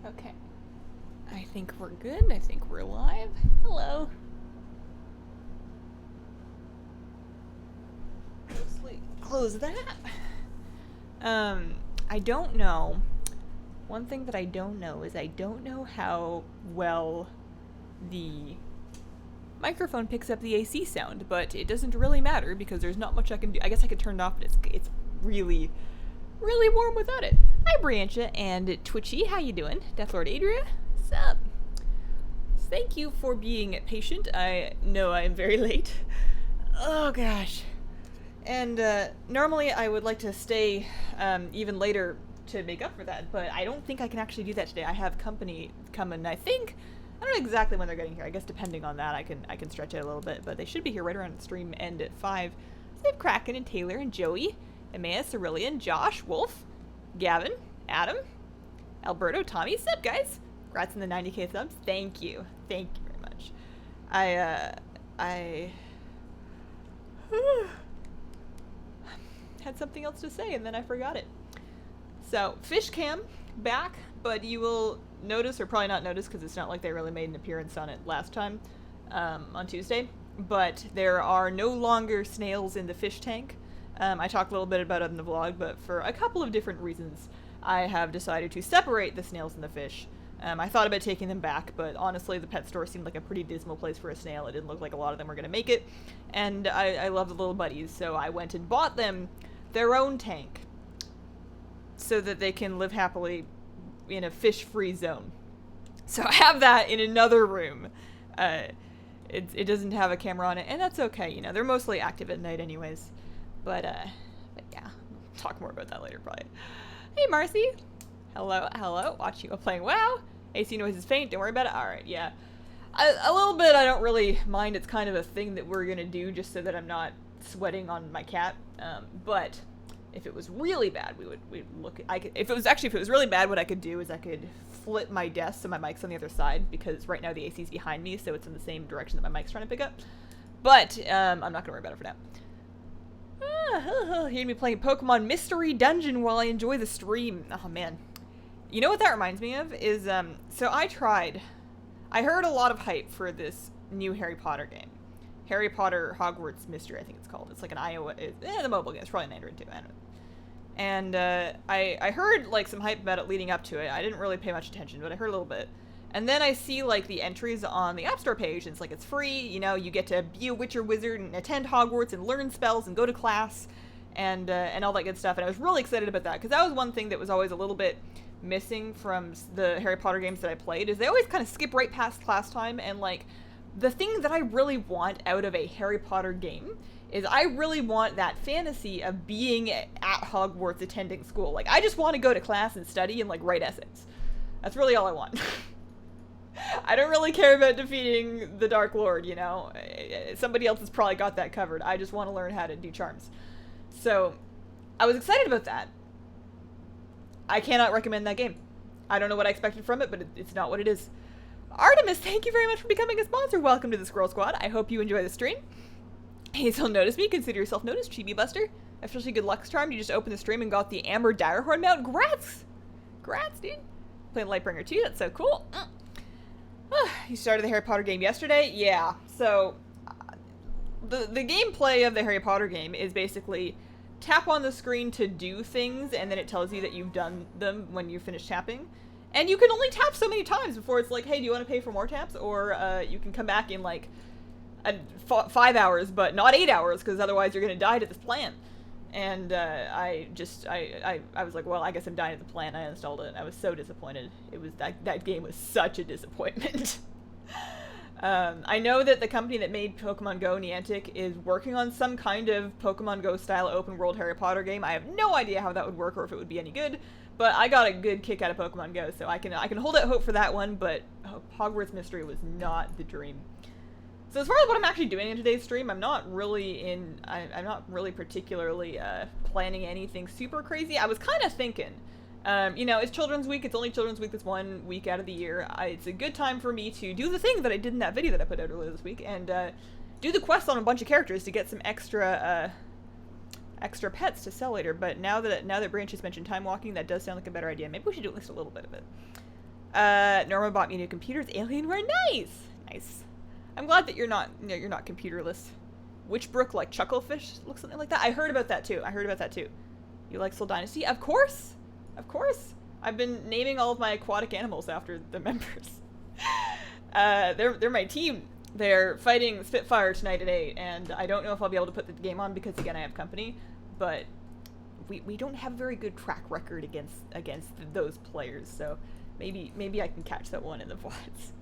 Okay. I think we're good. I think we're live. Hello. Close that. I don't know. One thing that I don't know is I don't know how well the microphone picks up the AC sound, but it doesn't really matter because there's not much I can do. I guess I could turn it off, but it's really, really warm without it. Hi, Brancha and Twitchy. How you doing? Deathlord Adria. What's up? Thank you for being patient. I know I am very late. Oh, gosh. And normally I would like to stay even later to make up for that, but I don't think I can actually do that today. I have company coming, I think. I don't know exactly when they're getting here. I guess depending on that, I can stretch it a little bit, but they should be here right around the stream end at 5. So they have Kraken and Taylor and Joey, Emmaus, Aurelian, Josh, Wolf, Gavin, Adam, Alberto, Tommy. What's up, guys? Congrats on the 90k subs. Thank you. Thank you very much. I had something else to say and then I forgot it. So, Fish Cam back, but you will notice, or probably not notice because it's not like they really made an appearance on it last time, on Tuesday, but there are no longer snails in the fish tank. I talked a little bit about it in the vlog, but for a couple of different reasons, I have decided to separate the snails and the fish. I thought about taking them back, but honestly, the pet store seemed like a pretty dismal place for a snail. It didn't look like a lot of them were going to make it, and I love the little buddies, so I went and bought them their own tank so that they can live happily in a fish-free zone. So I have that in another room. It doesn't have a camera on it, and that's okay, you know, they're mostly active at night anyways. But yeah, we'll talk more about that later, probably. Hey, Marcy! Hello, hello, watch you playing WoW. AC noise is faint, don't worry about it. Alright, yeah. A little bit I don't really mind, it's kind of a thing that we're gonna do just so that I'm not sweating on my cat. But if it was really bad, we'd look at, if it was really bad, what I could do is I could flip my desk so my mic's on the other side, because right now the AC's behind me, so it's in the same direction that my mic's trying to pick up. But, I'm not gonna worry about it for now. You're gonna be playing Pokemon Mystery Dungeon while I enjoy the stream. Oh man. You know what that reminds me of is, so I heard a lot of hype for this new Harry Potter game. Harry Potter Hogwarts Mystery, I think it's called. It's like an iOS, the mobile game. It's probably an Android too, I don't know. And, I heard, like, some hype about it leading up to it. I didn't really pay much attention, but I heard a little bit. And then I see, like, the entries on the App Store page, and it's like, it's free, you know, you get to be a Witcher wizard and attend Hogwarts and learn spells and go to class and all that good stuff. And I was really excited about that, because that was one thing that was always a little bit missing from the Harry Potter games that I played, is they always kind of skip right past class time, and, like, the thing that I really want out of a Harry Potter game is I really want that fantasy of being at Hogwarts attending school. Like, I just want to go to class and study and, like, write essays. That's really all I want. I don't really care about defeating the Dark Lord, you know? Somebody else has probably got that covered. I just want to learn how to do charms. So, I was excited about that. I cannot recommend that game. I don't know what I expected from it, but it's not what it is. Artemis, thank you very much for becoming a sponsor. Welcome to the Squirrel Squad. I hope you enjoy the stream. Hazel noticed me. Consider yourself noticed, Chibi Buster. Officially good luck charm. You just opened the stream and got the Amber Direhorn mount. Congrats! Congrats, dude. Playing Lightbringer too. That's so cool. You started the Harry Potter game yesterday? Yeah. So, the gameplay of the Harry Potter game is basically tap on the screen to do things, and then it tells you that you've done them when you finish tapping. And you can only tap so many times before it's like, hey, do you want to pay for more taps? Or you can come back in like 5 hours, but not 8 hours, because otherwise you're going to die to this plan. And I was like, well, I guess I'm dying to the plan. I uninstalled it, and I was so disappointed. It was that game was such a disappointment. I know that the company that made Pokemon Go, Niantic, is working on some kind of Pokemon Go style open world Harry Potter game. I have no idea how that would work or if it would be any good, but I got a good kick out of Pokemon Go, so I can hold out hope for that one, but Hogwarts Mystery was not the dream. So as far as what I'm actually doing in today's stream, I'm not really particularly planning anything super crazy. I was kind of thinking, you know, it's Children's Week. It's only Children's Week this 1 week out of the year. It's a good time for me to do the thing that I did in that video that I put out earlier this week, and do the quest on a bunch of characters to get some extra pets to sell later. But now that Branch has mentioned Timewalking, that does sound like a better idea. Maybe we should do at least a little bit of it. Norma bought me new computers. Alienware, nice! Nice. I'm glad that you're not computerless. Witchbrook, like Chucklefish, looks something like that. I heard about that too. You like Soul Dynasty? Of course! Of course! I've been naming all of my aquatic animals after the members. They're my team. They're fighting Spitfire tonight at 8, and I don't know if I'll be able to put the game on because, again, I have company, but we don't have a very good track record against those players, so maybe I can catch that one in the VoDs.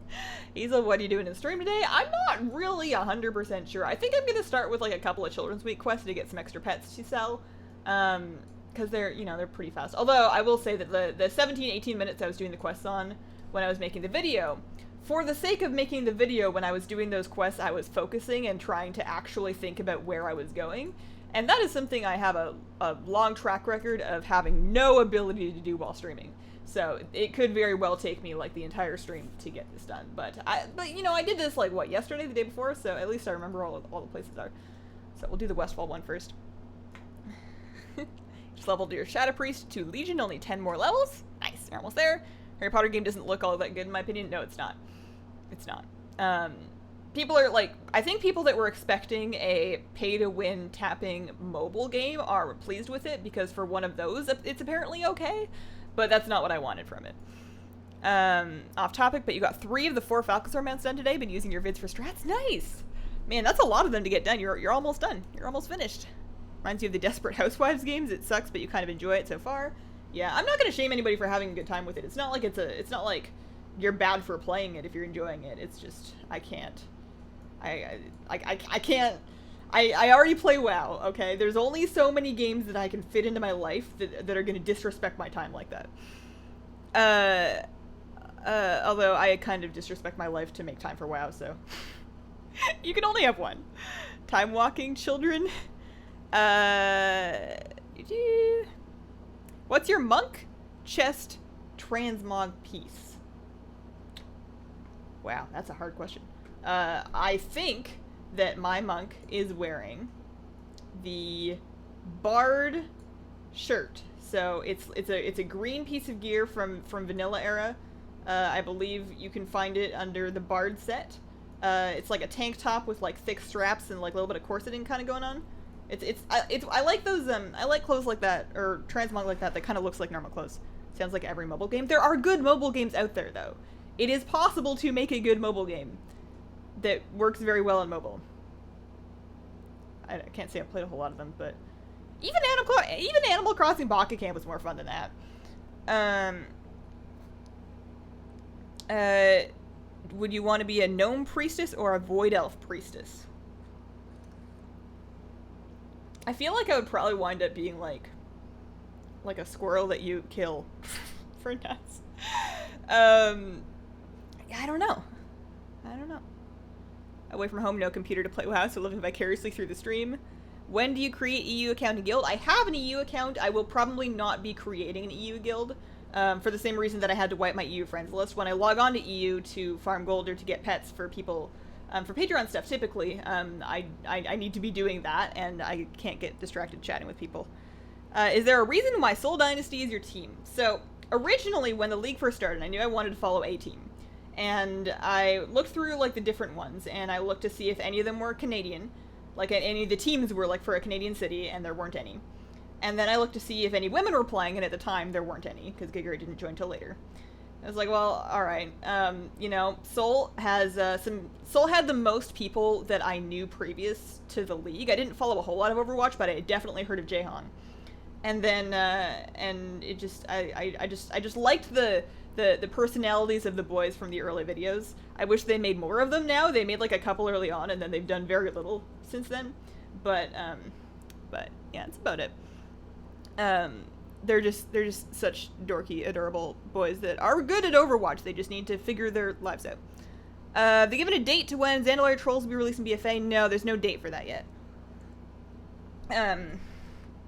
Hazel, what are you doing in the stream today? I'm not really 100% sure. I think I'm going to start with like a couple of Children's Week quests to get some extra pets to sell, because they're pretty fast. Although, I will say that the 17-18 minutes I was doing the quests on when I was making the video, for the sake of making the video, when I was doing those quests, I was focusing and trying to actually think about where I was going. And that is something I have a long track record of having no ability to do while streaming. So it could very well take me like the entire stream to get this done. But I did this like, what, yesterday, the day before? So at least I remember all the places are. So we'll do the Westfall one first. Just leveled your Shadow Priest to Legion, only 10 more levels. Nice, you're almost there. Harry Potter game doesn't look all that good in my opinion. No, it's not. It's not. People are like, I think people that were expecting a pay-to-win tapping mobile game are pleased with it, because for one of those, it's apparently okay, but that's not what I wanted from it. Off topic, but you got 3 of the 4 Falcosaur mounts done today, been using your vids for strats? Nice! Man, that's a lot of them to get done. You're almost done. You're almost finished. Reminds you of the Desperate Housewives games. It sucks, but you kind of enjoy it so far. Yeah, I'm not gonna shame anybody for having a good time with it. It's not like you're bad for playing it if you're enjoying it. It's just, I can't. I can't. I already play WoW, okay? There's only so many games that I can fit into my life that are gonna disrespect my time like that. Although I kind of disrespect my life to make time for WoW, so. You can only have one. Timewalking, children. What's your monk chest transmog piece? Wow, that's a hard question. I think that my monk is wearing the Bard shirt. So it's a green piece of gear from Vanilla era. I believe you can find it under the Bard set. It's like a tank top with like thick straps and like a little bit of corseting kind of going on. I like those I like clothes like that, or transmog like that kind of looks like normal clothes. Sounds like every mobile game. There are good mobile games out there though. It is possible to make a good mobile game that works very well on mobile. I can't say I've played a whole lot of them, but even Animal Crossing Pocket Camp was more fun than that. Would you want to be a gnome priestess or a void elf priestess? I feel like I would probably wind up being like a squirrel that you kill for nuts. I don't know. Away from home, no computer to play WoW, so living vicariously through the stream. When do you create EU account and guild? I have an EU account. I will probably not be creating an EU guild, for the same reason that I had to wipe my EU friends list. When I log on to EU to farm gold or to get pets for people, for Patreon stuff, typically, I need to be doing that, and I can't get distracted chatting with people. Is there a reason why Soul Dynasty is your team? So, originally, when the league first started, I knew I wanted to follow a team. And I looked through, like, the different ones, and I looked to see if any of them were Canadian. Like, any of the teams were, like, for a Canadian city, and there weren't any. And then I looked to see if any women were playing, and at the time, there weren't any, because Giggery didn't join till later. I was like, well, alright. Soul has, Soul had the most people that I knew previous to the league. I didn't follow a whole lot of Overwatch, but I had definitely heard of Jaehan. And then, and it just, I just liked the personalities of the boys from the early videos. I wish they made more of them now. They made like a couple early on, and then they've done very little since then. But yeah, that's about it. They're just such dorky, adorable boys that are good at Overwatch. They just need to figure their lives out. They given a date to when Xandalari Trolls will be released in BFA? No, there's no date for that yet.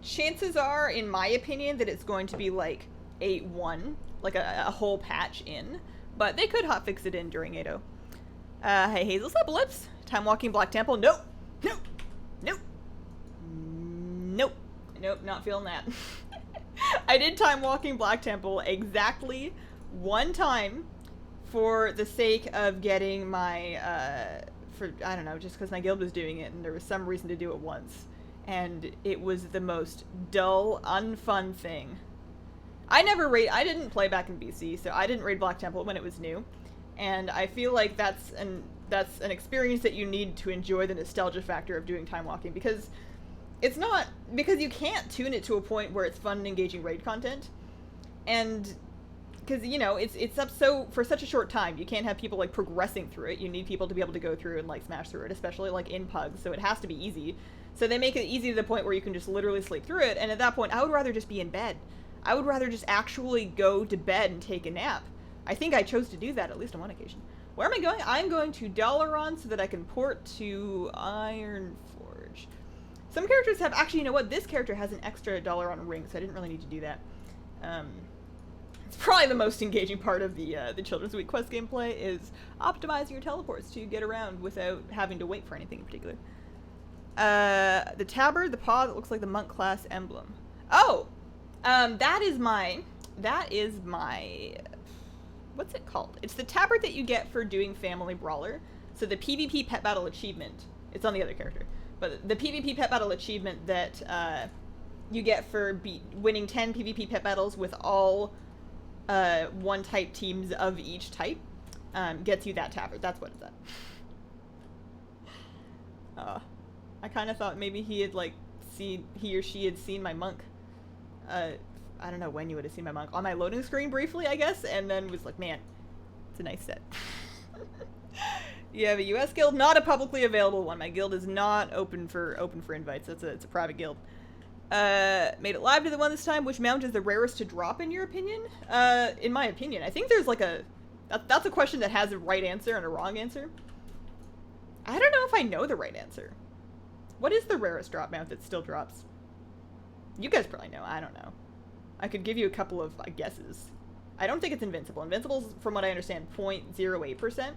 Chances are, in my opinion, that it's going to be like 8.1. Like a whole patch in, but they could hotfix it in during 8.0. Hey Hazel, what's up, Lips? Timewalking Black Temple? Nope, not feeling that. I did Timewalking Black Temple exactly one time for the sake of getting my, I don't know, just because my guild was doing it and there was some reason to do it once. And it was the most dull, unfun thing. I didn't play back in BC, so I didn't raid Black Temple when it was new. And I feel like that's an experience that you need to enjoy the nostalgia factor of doing Timewalking, because you can't tune it to a point where it's fun and engaging raid content. And because, you know, it's up for such a short time, you can't have people like progressing through it. You need people to be able to go through and like smash through it, especially like in pugs, so it has to be easy. So they make it easy to the point where you can just literally sleep through it, and at that point I would rather just be in bed. I would rather just actually go to bed and take a nap. I think I chose to do that at least on one occasion. Where am I going? I'm going to Dalaran so that I can port to Ironforge. Some characters have, actually, you know what? This character has an extra Dalaran ring, so I didn't really need to do that. It's probably the most engaging part of the Children's Week quest gameplay, is optimizing your teleports to get around without having to wait for anything in particular. The tabard, the paw that looks like the monk class emblem. Oh! That is my, what's it called? It's the tabard that you get for doing Family Brawler. So the PvP Pet Battle achievement, it's on the other character, but the PvP Pet Battle achievement that, you get for winning 10 PvP Pet Battles with all, one-type teams of each type, gets you that tabard. That's what it's at. I kind of thought maybe he or she had seen my monk. I don't know when you would have seen my monk. On my loading screen briefly, I guess, and then was like, man, it's a nice set. You have a US guild, not a publicly available one. My guild is not open for invites. It's a private guild. Made it live to the one this time. Which mount is the rarest to drop in your opinion? In my opinion, I think there's like that's a question that has a right answer and a wrong answer. I don't know if I know the right answer. What is the rarest drop mount that still drops? You guys probably know. I don't know. I could give you a couple of guesses. I don't think it's invincible. Invincible's, from what I understand, 0.08%.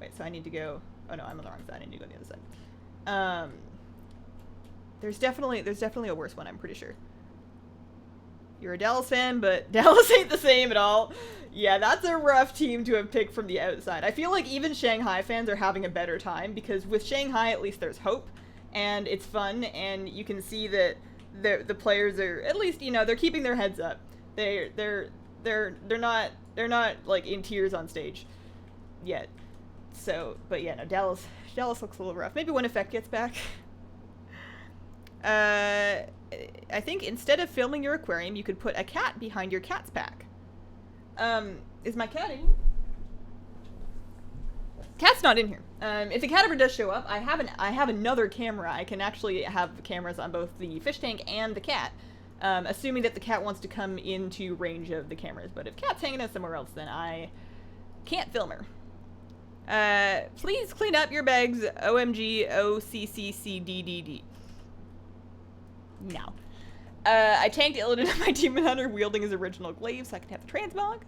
Wait, so I need to go... Oh no, I'm on the wrong side. I need to go on the other side. There's definitely a worse one, I'm pretty sure. You're a Dallas fan, but Dallas ain't the same at all. Yeah, that's a rough team to have picked from the outside. I feel like even Shanghai fans are having a better time, because with Shanghai, at least there's hope, and it's fun, and you can see that the players are, at least, you know, they're keeping their heads up. They're not like in tears on stage yet. So, but yeah, no, Dallas looks a little rough. Maybe when Effect gets back. I think instead of filming your aquarium, you could put a cat behind your cat's pack. Is my cat in here? Cat's not in here. If the cat ever does show up, I have another camera. I can actually have cameras on both the fish tank and the cat, assuming that the cat wants to come into range of the cameras. But if cat's hanging out somewhere else, then I can't film her. Please clean up your bags. OMG OCCCDDD. No. I tanked Illidan on my Demon Hunter wielding his original glaive so I could have the transmog.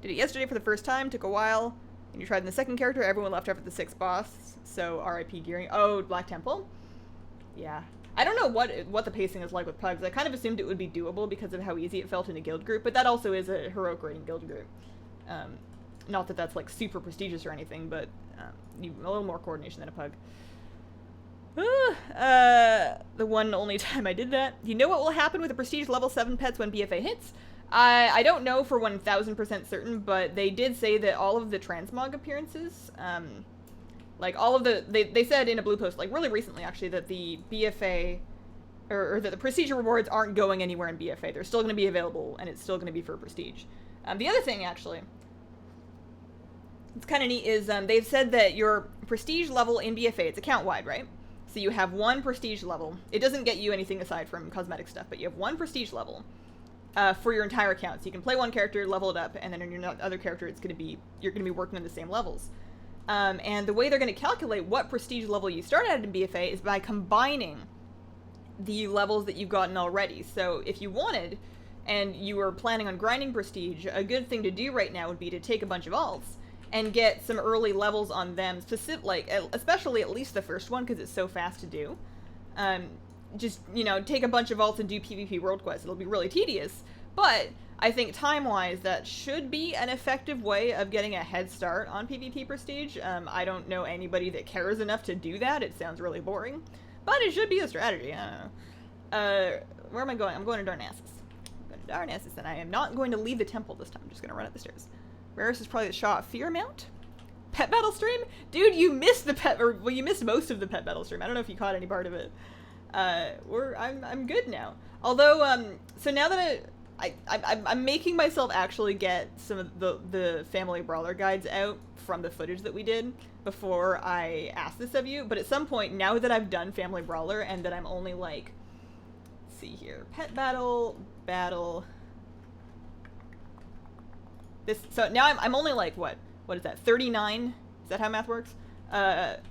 Did it yesterday for the first time. Took a while. And you tried in the second character, everyone left after the 6th boss, so RIP gearing. Oh, Black Temple? Yeah. I don't know what the pacing is like with pugs. I kind of assumed it would be doable because of how easy it felt in a guild group, but that also is a heroic rating guild group. Not that that's like super prestigious or anything, but a little more coordination than a pug. The one and only time I did that. You know what will happen with the prestige level 7 pets when BFA hits? I don't know for 1000% certain, but they did say that all of the transmog appearances, like all of they said in a blue post, like really recently actually, that the BFA, or that the prestige rewards aren't going anywhere in BFA. They're still going to be available, and it's still going to be for prestige. The other thing, actually, it's kind of neat, is they've said that your prestige level in BFA, it's account-wide, right? So you have one prestige level. It doesn't get you anything aside from cosmetic stuff, but you have one prestige level for your entire account. So you can play one character, level it up, and then in your other character, you're going to be working on the same levels. And the way they're going to calculate what prestige level you start at in BFA is by combining the levels that you've gotten already. So if you wanted, and you were planning on grinding prestige, a good thing to do right now would be to take a bunch of alts and get some early levels on them, especially at least the first one, because it's so fast to do. Just, you know, take a bunch of alts and do PvP world quests. It'll be really tedious, but I think time-wise, that should be an effective way of getting a head start on PvP Prestige. I don't know anybody that cares enough to do that. It sounds really boring. But it should be a strategy. I don't know. Where am I going? I'm going to Darnassus. I'm going to Darnassus, and I am not going to leave the temple this time. I'm just going to run up the stairs. Rarest is probably the Shaw Fear Mount. Pet battle stream? Dude, you missed the pet, or, well, you missed most of the pet battle stream. I don't know if you caught any part of it. I'm good now. Although, so now that I'm making myself actually get some of the family brawler guides out from the footage that we did before I asked this of you. But at some point, now that I've done family brawler and that I'm only like, let's see here, pet battle. This, so now I'm only like, what is that, 39? Is that how math works?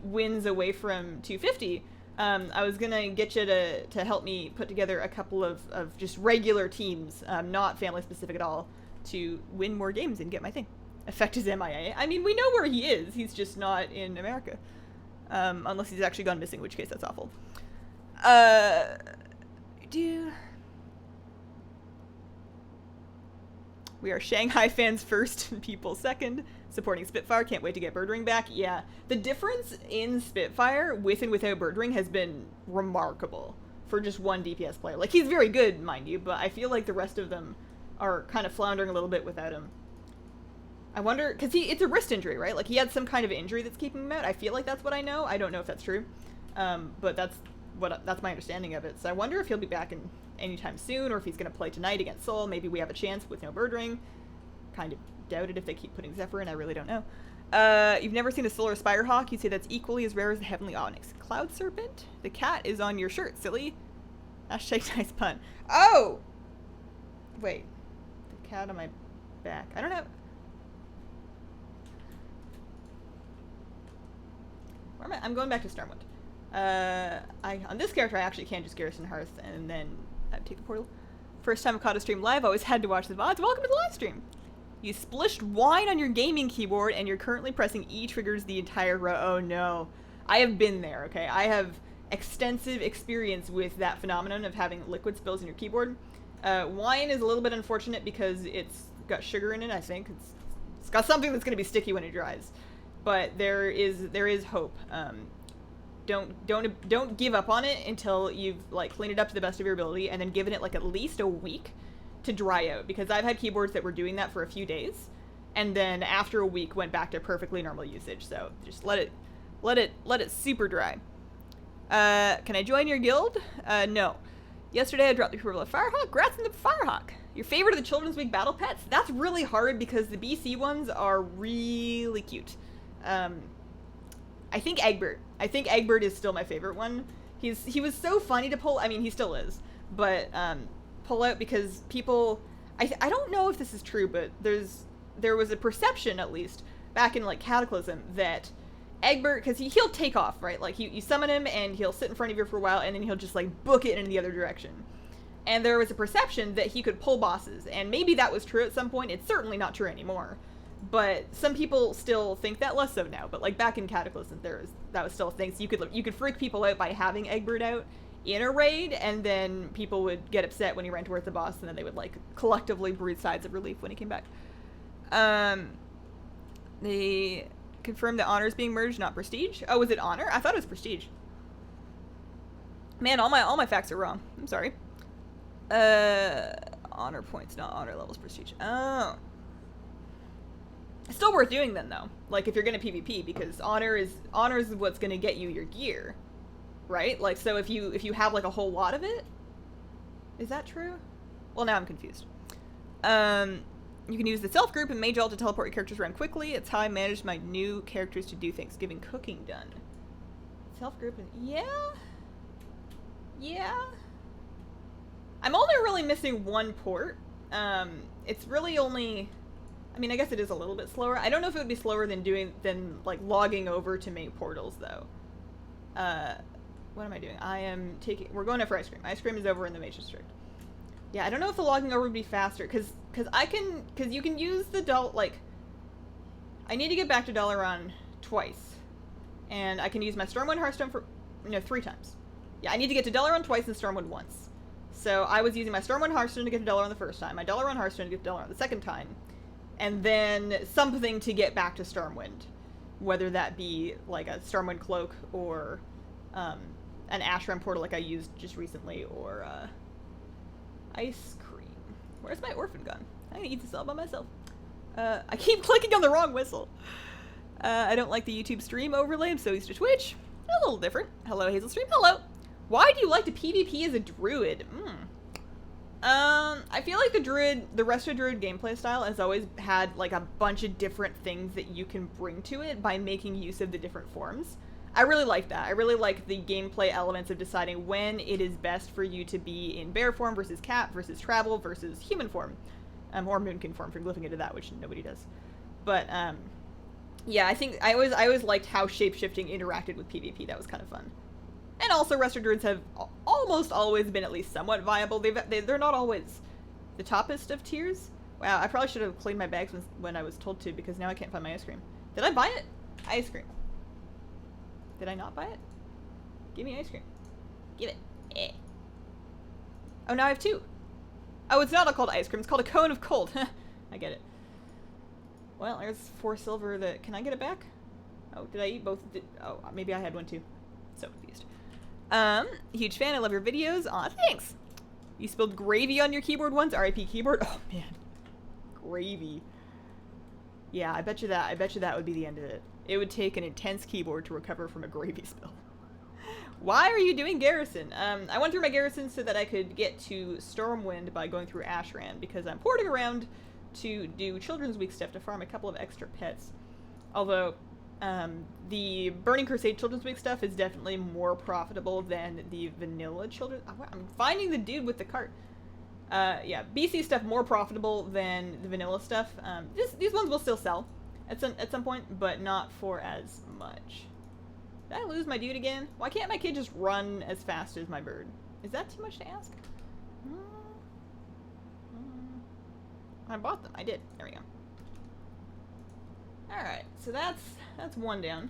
Wins away from 250. I was gonna get you to help me put together a couple of just regular teams, not family specific at all, to win more games and get my thing. Effect is MIA. I mean, we know where he is. He's just not in America. Unless he's actually gone missing, in which case that's awful. We are Shanghai fans first and people second. Supporting Spitfire. Can't wait to get Birdring back. Yeah. The difference in Spitfire with and without Birdring has been remarkable for just one DPS player. Like, he's very good, mind you, but I feel like the rest of them are kind of floundering a little bit without him. I wonder, because it's a wrist injury, right? Like, he had some kind of injury that's keeping him out. I feel like that's what I know. I don't know if that's true. But that's my understanding of it. So I wonder if he'll be back in anytime soon, or if he's going to play tonight against Seoul. Maybe we have a chance with no Birdring. Kind of doubt it if they keep putting Zephyr in. I really don't know. You've never seen a Solar Spirehawk? You'd say that's equally as rare as the Heavenly Onyx. Cloud Serpent? The cat is on your shirt, silly. Hashtag nice pun. Oh! Wait. The cat on my back. I don't know. Where am I? I'm going back to Stormwind. On this character, I actually can just Garrison Hearth and then take the portal. First time I caught a stream live, always had to watch the VoDs. Welcome to the live stream. You splished wine on your gaming keyboard and you're currently pressing E triggers the entire row. Oh no. I have been there, okay? I have extensive experience with that phenomenon of having liquid spills in your keyboard. Wine is a little bit unfortunate because it's got sugar in it, I think. It's got something that's going to be sticky when it dries. But there is hope. Don't give up on it until you've like cleaned it up to the best of your ability, and then given it like at least a week to dry out, because I've had keyboards that were doing that for a few days and then after a week went back to perfectly normal usage. So just let it super dry. Can I join your guild? No. Yesterday I dropped the approval of Firehawk. Congrats on the Firehawk. Your favorite of the Children's Week battle pets? That's really hard because the BC ones are really cute. I think Egbert. I think Egbert is still my favorite one. He was so funny to pull. I mean, he still is, but pull out because people. I don't know if this is true, but there was a perception, at least back in like Cataclysm, that Egbert, because he'll take off, right? Like you summon him and he'll sit in front of you for a while, and then he'll just like book it in the other direction. And there was a perception that he could pull bosses, and maybe that was true at some point. It's certainly not true anymore. But some people still think that, less so now. But like back in Cataclysm, that was still a thing. So you could freak people out by having Egbert out in a raid, and then people would get upset when he ran towards the boss, and then they would like collectively breathe sighs of relief when he came back. They confirmed that Honor's being merged, not Prestige. Oh, was it Honor? I thought it was Prestige. Man, all my facts are wrong. I'm sorry. Honor points, not honor levels, Prestige. Oh. Still worth doing then, though. Like, if you're gonna PvP, because honor is what's gonna get you your gear, right? Like, so if you have like a whole lot of it, is that true? Well, now I'm confused. You can use the self group and Mage Alt to teleport your characters around quickly. It's how I managed my new characters to do Thanksgiving cooking done. Self group and yeah. I'm only really missing one port. It's really only. I mean, I guess it is a little bit slower. I don't know if it would be slower than like logging over to make portals though. What am I doing? We're going up for ice cream. Ice cream is over in the Mage District. Yeah, I don't know if the logging over would be faster because you can use the like. I need to get back to Dalaran twice, and I can use my Stormwind Hearthstone for 3 times. Yeah, I need to get to Dalaran twice and Stormwind once. So I was using my Storm 1 Hearthstone to get $1 on the first time, my $1 on Hearthstone to get $1 on the second time, and then something to get back to Stormwind. Whether that be like a Stormwind Cloak or an Ashram portal like I used just recently, or ice cream. Where's my orphan gone? I'm gonna eat this all by myself. I keep clicking on the wrong whistle. I don't like the YouTube stream overlay. I'm so used to Twitch. A little different. Hello, Hazel Stream. Hello. Why do you like to PvP as a druid? I feel like the Resto Druid gameplay style has always had like a bunch of different things that you can bring to it by making use of the different forms. I really like that. I really like the gameplay elements of deciding when it is best for you to be in bear form versus cat versus travel versus human form. Or moonkin form, if you're looking into that, which nobody does. But, yeah, I think I always liked how shapeshifting interacted with PvP. That was kind of fun. And also, Resto Druids have almost always been at least somewhat viable. They're not always the toppest of tiers. Wow, I probably should have cleaned my bags when I was told to, because now I can't find my ice cream. Did I buy it? Ice cream. Did I not buy it? Give me ice cream. Give it. Eh. Oh, now I have 2. Oh, it's not called ice cream. It's called a cone of cold. I get it. Well, there's 4 silver that... Can I get it back? Oh, did I eat both? Oh, maybe I had one too. So confused. Huge fan. I love your videos. Aw, thanks. You spilled gravy on your keyboard once? RIP keyboard? Oh, man. Gravy. Yeah, I bet you that would be the end of it. It would take an intense keyboard to recover from a gravy spill. Why are you doing Garrison? I went through my Garrison so that I could get to Stormwind by going through Ashran, because I'm porting around to do Children's Week stuff to farm a couple of extra pets. Although, the Burning Crusade Children's Week stuff is definitely more profitable than the vanilla children. I'm finding the dude with the cart. Yeah, BC stuff more profitable than the vanilla stuff. These ones will still sell at some point, but not for as much. Did I lose my dude again? Why can't my kid just run as fast as my bird? Is that too much to ask? I bought them. I did. There we go. Alright, so that's one down.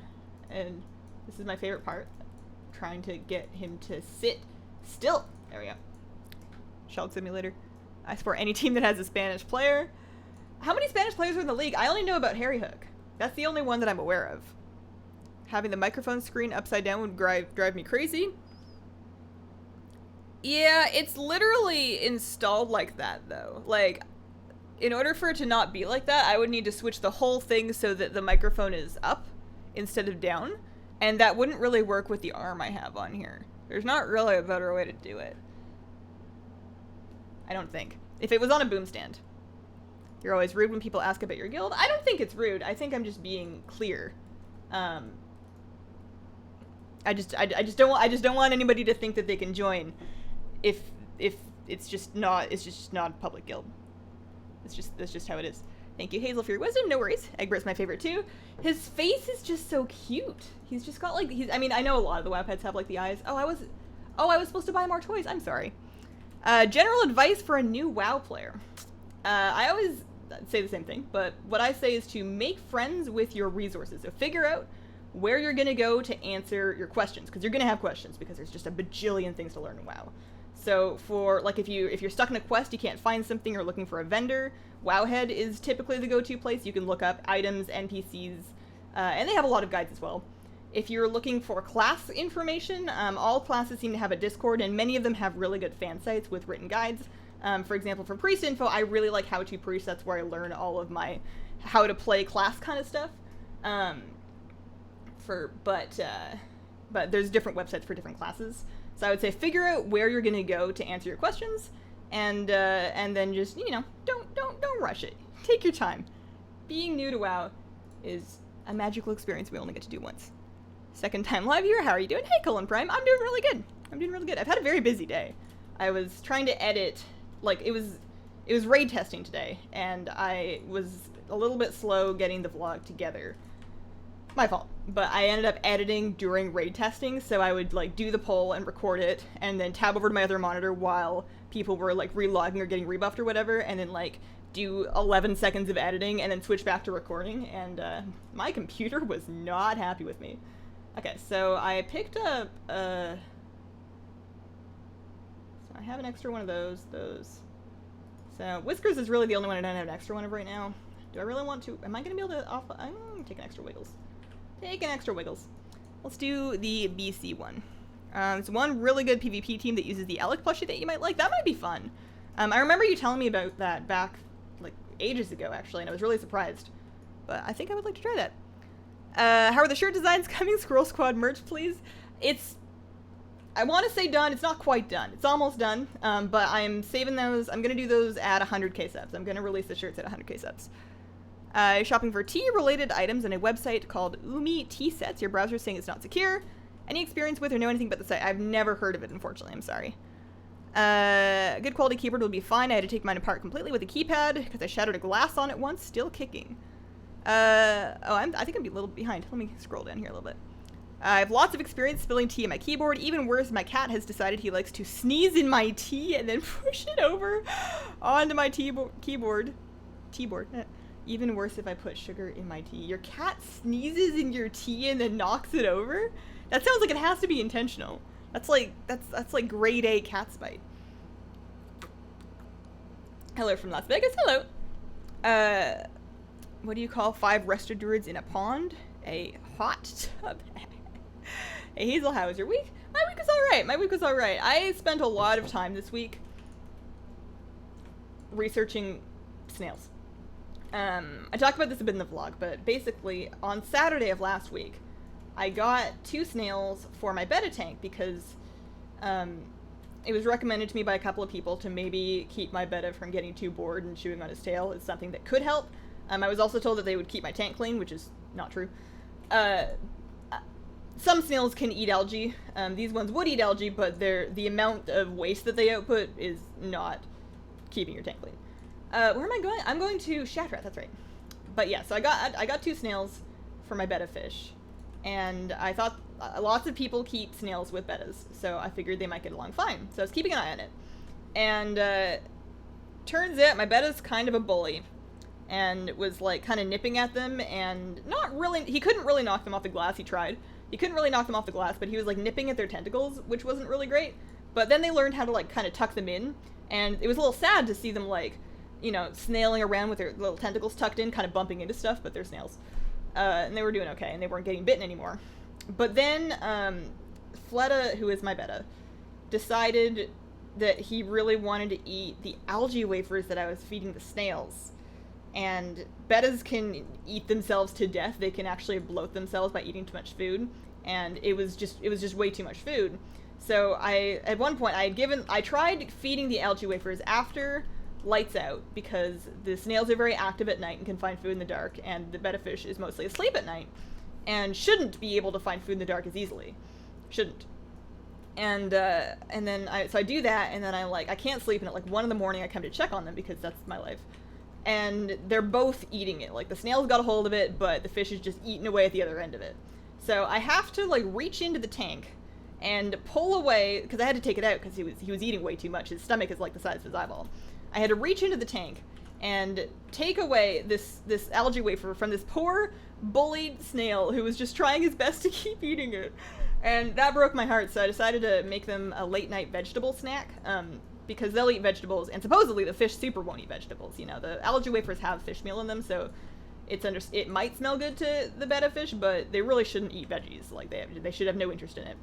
And this is my favorite part. Trying to get him to sit still. There we go. Shelled Simulator. I support any team that has a Spanish player. How many Spanish players are in the league? I only know about Harry Hook. That's the only one that I'm aware of. Having the microphone screen upside down would drive me crazy. Yeah, it's literally installed like that, though. Like, in order for it to not be like that, I would need to switch the whole thing so that the microphone is up instead of down. And that wouldn't really work with the arm I have on here. There's not really a better way to do it. I don't think. If it was on a boom stand. You're always rude when people ask about your guild. I don't think it's rude. I think I'm just being clear. I just don't want anybody to think that they can join if it's just not a public guild. That's just how it is. Thank you, Hazel, for your wisdom. No worries. Egbert's my favorite too. His face is just so cute. He's just got like I mean, I know a lot of the WoW pets have like the eyes. I was supposed to buy more toys. I'm sorry. General advice for a new WoW player. I always say the same thing, but what I say is to make friends with your resources. So figure out where you're going to go to answer your questions, because you're going to have questions, because there's just a bajillion things to learn in WoW. So for, like, if you're stuck in a quest, you can't find something, or looking for a vendor, Wowhead is typically the go-to place. You can look up items, NPCs, and they have a lot of guides as well. If you're looking for class information, all classes seem to have a Discord, and many of them have really good fan sites with written guides. For example, for priest info, I really like How To Priest. That's where I learn all of my how to play class kind of stuff. But there's different websites for different classes. So I would say figure out where you're gonna go to answer your questions, and then just, you know, don't rush it. Take your time. Being new to WoW is a magical experience we only get to do once. Second time live here. How are you doing? Hey, Colin Prime. I'm doing really good. I've had a very busy day. I was trying to edit, like, it was raid testing today, and I was a little bit slow getting the vlog together. My fault. But I ended up editing during raid testing, so I would, like, do the poll and record it, and then tab over to my other monitor while people were, like, relogging or getting rebuffed or whatever, and then, like, do 11 seconds of editing, and then switch back to recording, and, my computer was not happy with me. Okay, so I picked up, I have an extra one of those. So Whiskers is really the only one I don't have an extra one of right now. Do I really want to? Am I going to be able to off? I'm going to take an extra Wiggles. Take an extra Wiggles. Let's do the BC one. It's one really good PvP team that uses the Alec plushie that you might like. That might be fun. I remember you telling me about that back, like, ages ago, actually, and I was really surprised. But I think I would like to try that. How are the shirt designs coming? Squirrel Squad merch, please. I want to say done. It's not quite done. It's almost done, but I'm saving those. I'm going to do those at 100k subs. I'm going to release the shirts at 100k subs. Shopping for tea-related items on a website called Umi Tea Sets. Your browser is saying it's not secure. Any experience with or know anything about the site? I've never heard of it, unfortunately. I'm sorry. A good quality keyboard will be fine. I had to take mine apart completely with a keypad because I shattered a glass on it once. Still kicking. I think I'm a little behind. Let me scroll down here a little bit. I have lots of experience spilling tea in my keyboard. Even worse, my cat has decided he likes to sneeze in my tea and then push it over onto my keyboard. Even worse if I put sugar in my tea. Your cat sneezes in your tea and then knocks it over? That sounds like it has to be intentional. That's like grade A cat spite. Hello from Las Vegas. Hello. What do you call 5 rested druids in a pond? A hot tub. Hey Hazel, how was your week? My week was alright. I spent a lot of time this week researching snails. I talked about this a bit in the vlog, but basically on Saturday of last week, I got 2 snails for my betta tank because it was recommended to me by a couple of people to maybe keep my betta from getting too bored and chewing on his tail. It's something that could help. I was also told that they would keep my tank clean, which is not true. Some snails can eat algae. These ones would eat algae, but the amount of waste that they output is not keeping your tank clean. Where am I going? I'm going to Shatrat, that's right. But yeah, so I got 2 snails for my betta fish. And I thought lots of people keep snails with bettas, so I figured they might get along fine. So I was keeping an eye on it. And turns out my betta's kind of a bully. And was like kind of nipping at them and he couldn't really knock them off the glass. He tried. He couldn't really knock them off the glass, but he was like nipping at their tentacles, which wasn't really great. But then they learned how to like kind of tuck them in. And it was a little sad to see them like, you know, snailing around with their little tentacles tucked in, kind of bumping into stuff, but they're snails. And they were doing okay, and they weren't getting bitten anymore. But then, Fleta, who is my betta, decided that he really wanted to eat the algae wafers that I was feeding the snails. And bettas can eat themselves to death. They can actually bloat themselves by eating too much food. And it was just way too much food. So at one point, I tried feeding the algae wafers after lights out because the snails are very active at night and can find food in the dark, and the betta fish is mostly asleep at night and shouldn't be able to find food in the dark as easily. Shouldn't. And then I do that, and then I can't sleep, and at like 1 in the morning I come to check on them because that's my life. And they're both eating it. Like the snail's got a hold of it, but the fish is just eating away at the other end of it. So I have to like reach into the tank and pull away, because I had to take it out because he was eating way too much. His stomach is like the size of his eyeball. I had to reach into the tank and take away this algae wafer from this poor bullied snail who was just trying his best to keep eating it. And that broke my heart, so I decided to make them a late night vegetable snack, because they'll eat vegetables, and supposedly the fish super won't eat vegetables. You know, the algae wafers have fish meal in them, so it might smell good to the betta fish, but they really shouldn't eat veggies. Like they should have no interest in it.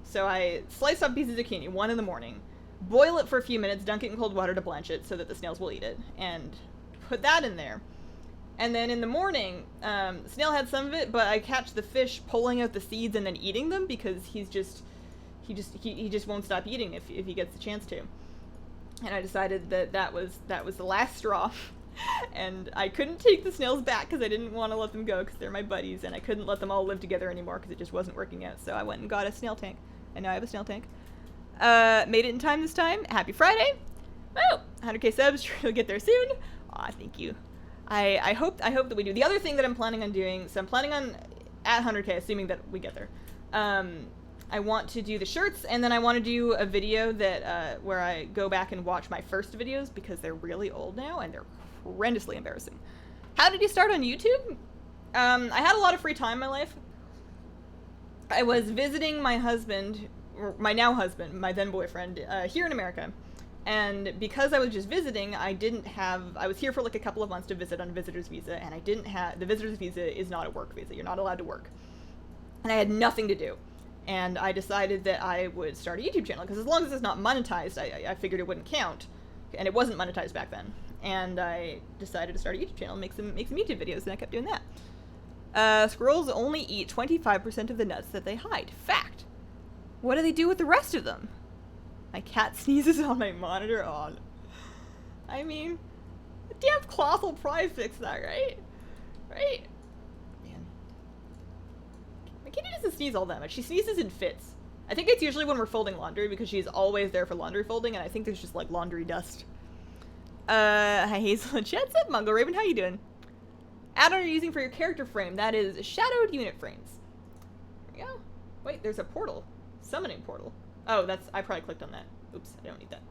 So I slice up pieces of zucchini 1 in the morning, boil it for a few minutes, dunk it in cold water to blanch it so that the snails will eat it, and put that in there. And then in the morning, Snail had some of it, but I catch the fish pulling out the seeds and then eating them because he just won't stop eating if he gets the chance to. And I decided that was the last straw. And I couldn't take the snails back because I didn't want to let them go because they're my buddies, and I couldn't let them all live together anymore because it just wasn't working out. So I went and got a snail tank, and now I have a snail tank. Made it in time this time. Happy Friday! Oh, 100k subs. Sure you'll get there soon. Aw, thank you. I hope that we do. The other thing that I'm planning on doing, so I'm planning on at 100k, assuming that we get there. I want to do the shirts, and then I want to do a video that where I go back and watch my first videos because they're really old now and they're horrendously embarrassing. How did you start on YouTube? I had a lot of free time in my life. I was visiting my husband my now husband, my then boyfriend, here in America. And because I was just visiting, I was here for like a couple of months to visit on a visitor's visa, and the visitor's visa is not a work visa. You're not allowed to work. And I had nothing to do. And I decided that I would start a YouTube channel, because as long as it's not monetized, I figured it wouldn't count. And it wasn't monetized back then. And I decided to start a YouTube channel and make some YouTube videos, and I kept doing that. Squirrels only eat 25% of the nuts that they hide. Fact. What do they do with the rest of them? My cat sneezes on my monitor. Oh, I mean, the damn cloth will probably fix that, right? Right? Man. My kitty doesn't sneeze all that much. She sneezes in fits. I think it's usually when we're folding laundry, because she's always there for laundry folding, and I think there's just, like, laundry dust. Hi Hazel and Chat's up, Mungo Raven, how you doing? Add-on you're using for your character frame, that is shadowed unit frames. There we go. Wait, there's a portal. Summoning portal. Oh, I probably clicked on that. Oops, I don't need that.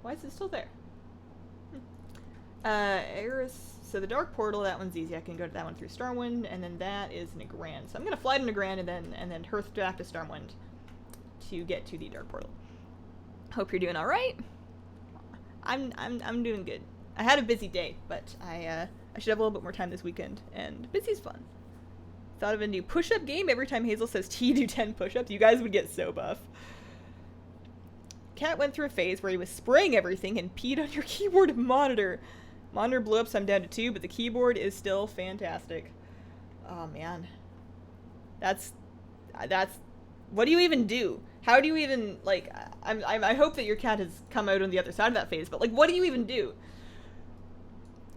Why is it still there? Eris, so the dark portal, that one's easy. I can go to that one through Stormwind, and then that is Nagrand. So I'm gonna fly to Nagrand and then Hearth back to Stormwind to get to the dark portal. Hope you're doing all right. I'm doing good. I had a busy day, but I should have a little bit more time this weekend, and busy's fun. Thought of a new push-up game. Every time Hazel says T, do 10 push-ups. You guys would get so buff. Cat went through a phase where he was spraying everything and peed on your keyboard and monitor. Monitor blew up, so I'm down to 2, but the keyboard is still fantastic. Oh, man. That's... What do you even do? How do you even, like... I hope that your cat has come out on the other side of that phase, but, like, what do you even do?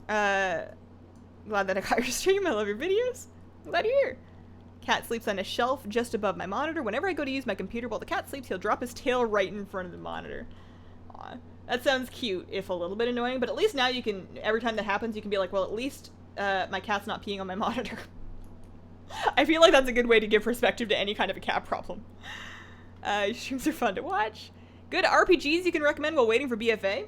Glad that I got your stream. I love your videos. Glad you're here. Cat sleeps on a shelf just above my monitor. Whenever I go to use my computer while the cat sleeps, he'll drop his tail right in front of the monitor. Aw. That sounds cute, if a little bit annoying, but at least now you can, every time that happens, you can be like, well, at least my cat's not peeing on my monitor. I feel like that's a good way to give perspective to any kind of a cat problem. Streams are fun to watch. Good RPGs you can recommend while waiting for BFA?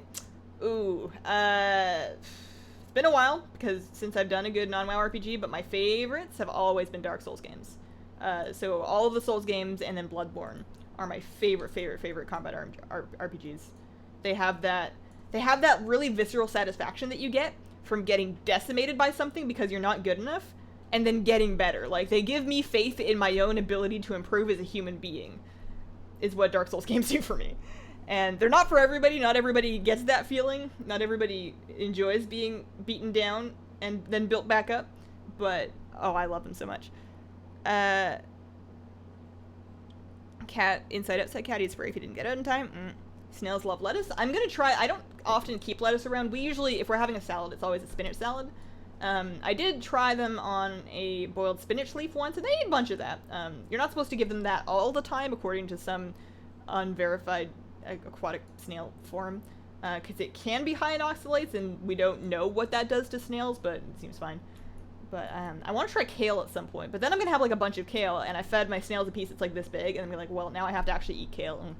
Ooh, it's been a while, because since I've done a good non-WoW RPG, but my favorites have always been Dark Souls games. So all of the Souls games and then Bloodborne are my favorite combat RPGs. They have that really visceral satisfaction that you get from getting decimated by something because you're not good enough, and then getting better. Like, they give me faith in my own ability to improve as a human being, is what Dark Souls games do for me. And they're not for everybody. Not everybody gets that feeling. Not everybody enjoys being beaten down and then built back up. But, oh, I love them so much. Cat, inside outside cat eats spray if he didn't get out in time. Snails love lettuce. I'm gonna try, I don't often keep lettuce around. We usually, if we're having a salad, it's always a spinach salad. I did try them on a boiled spinach leaf once, and they ate a bunch of that. You're not supposed to give them that all the time, according to some unverified aquatic snail forum, because it can be high in oxalates, and we don't know what that does to snails, but it seems fine. But I want to try kale at some point, but then I'm gonna have like a bunch of kale, and I fed my snails a piece that's like this big, and I'm like, well, now I have to actually eat kale. And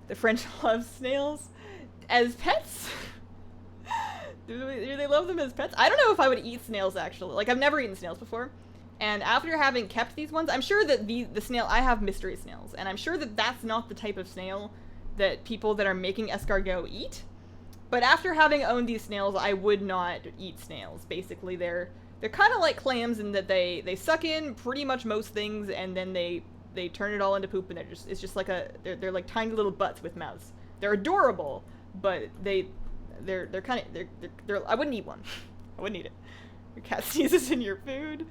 the French love snails as pets. Do they love them as pets? I don't know if I would eat snails, actually. Like, I've never eaten snails before. And after having kept these ones, I'm sure that the snail... I have mystery snails. And I'm sure that that's not the type of snail that people that are making escargot eat. But after having owned these snails, I would not eat snails. Basically, they're kind of like clams in that they suck in pretty much most things, and then they turn it all into poop, and it's just like they're like tiny little butts with mouths. They're adorable, but they're kind of I wouldn't eat one. I wouldn't eat it. Your cat sneezes in your food.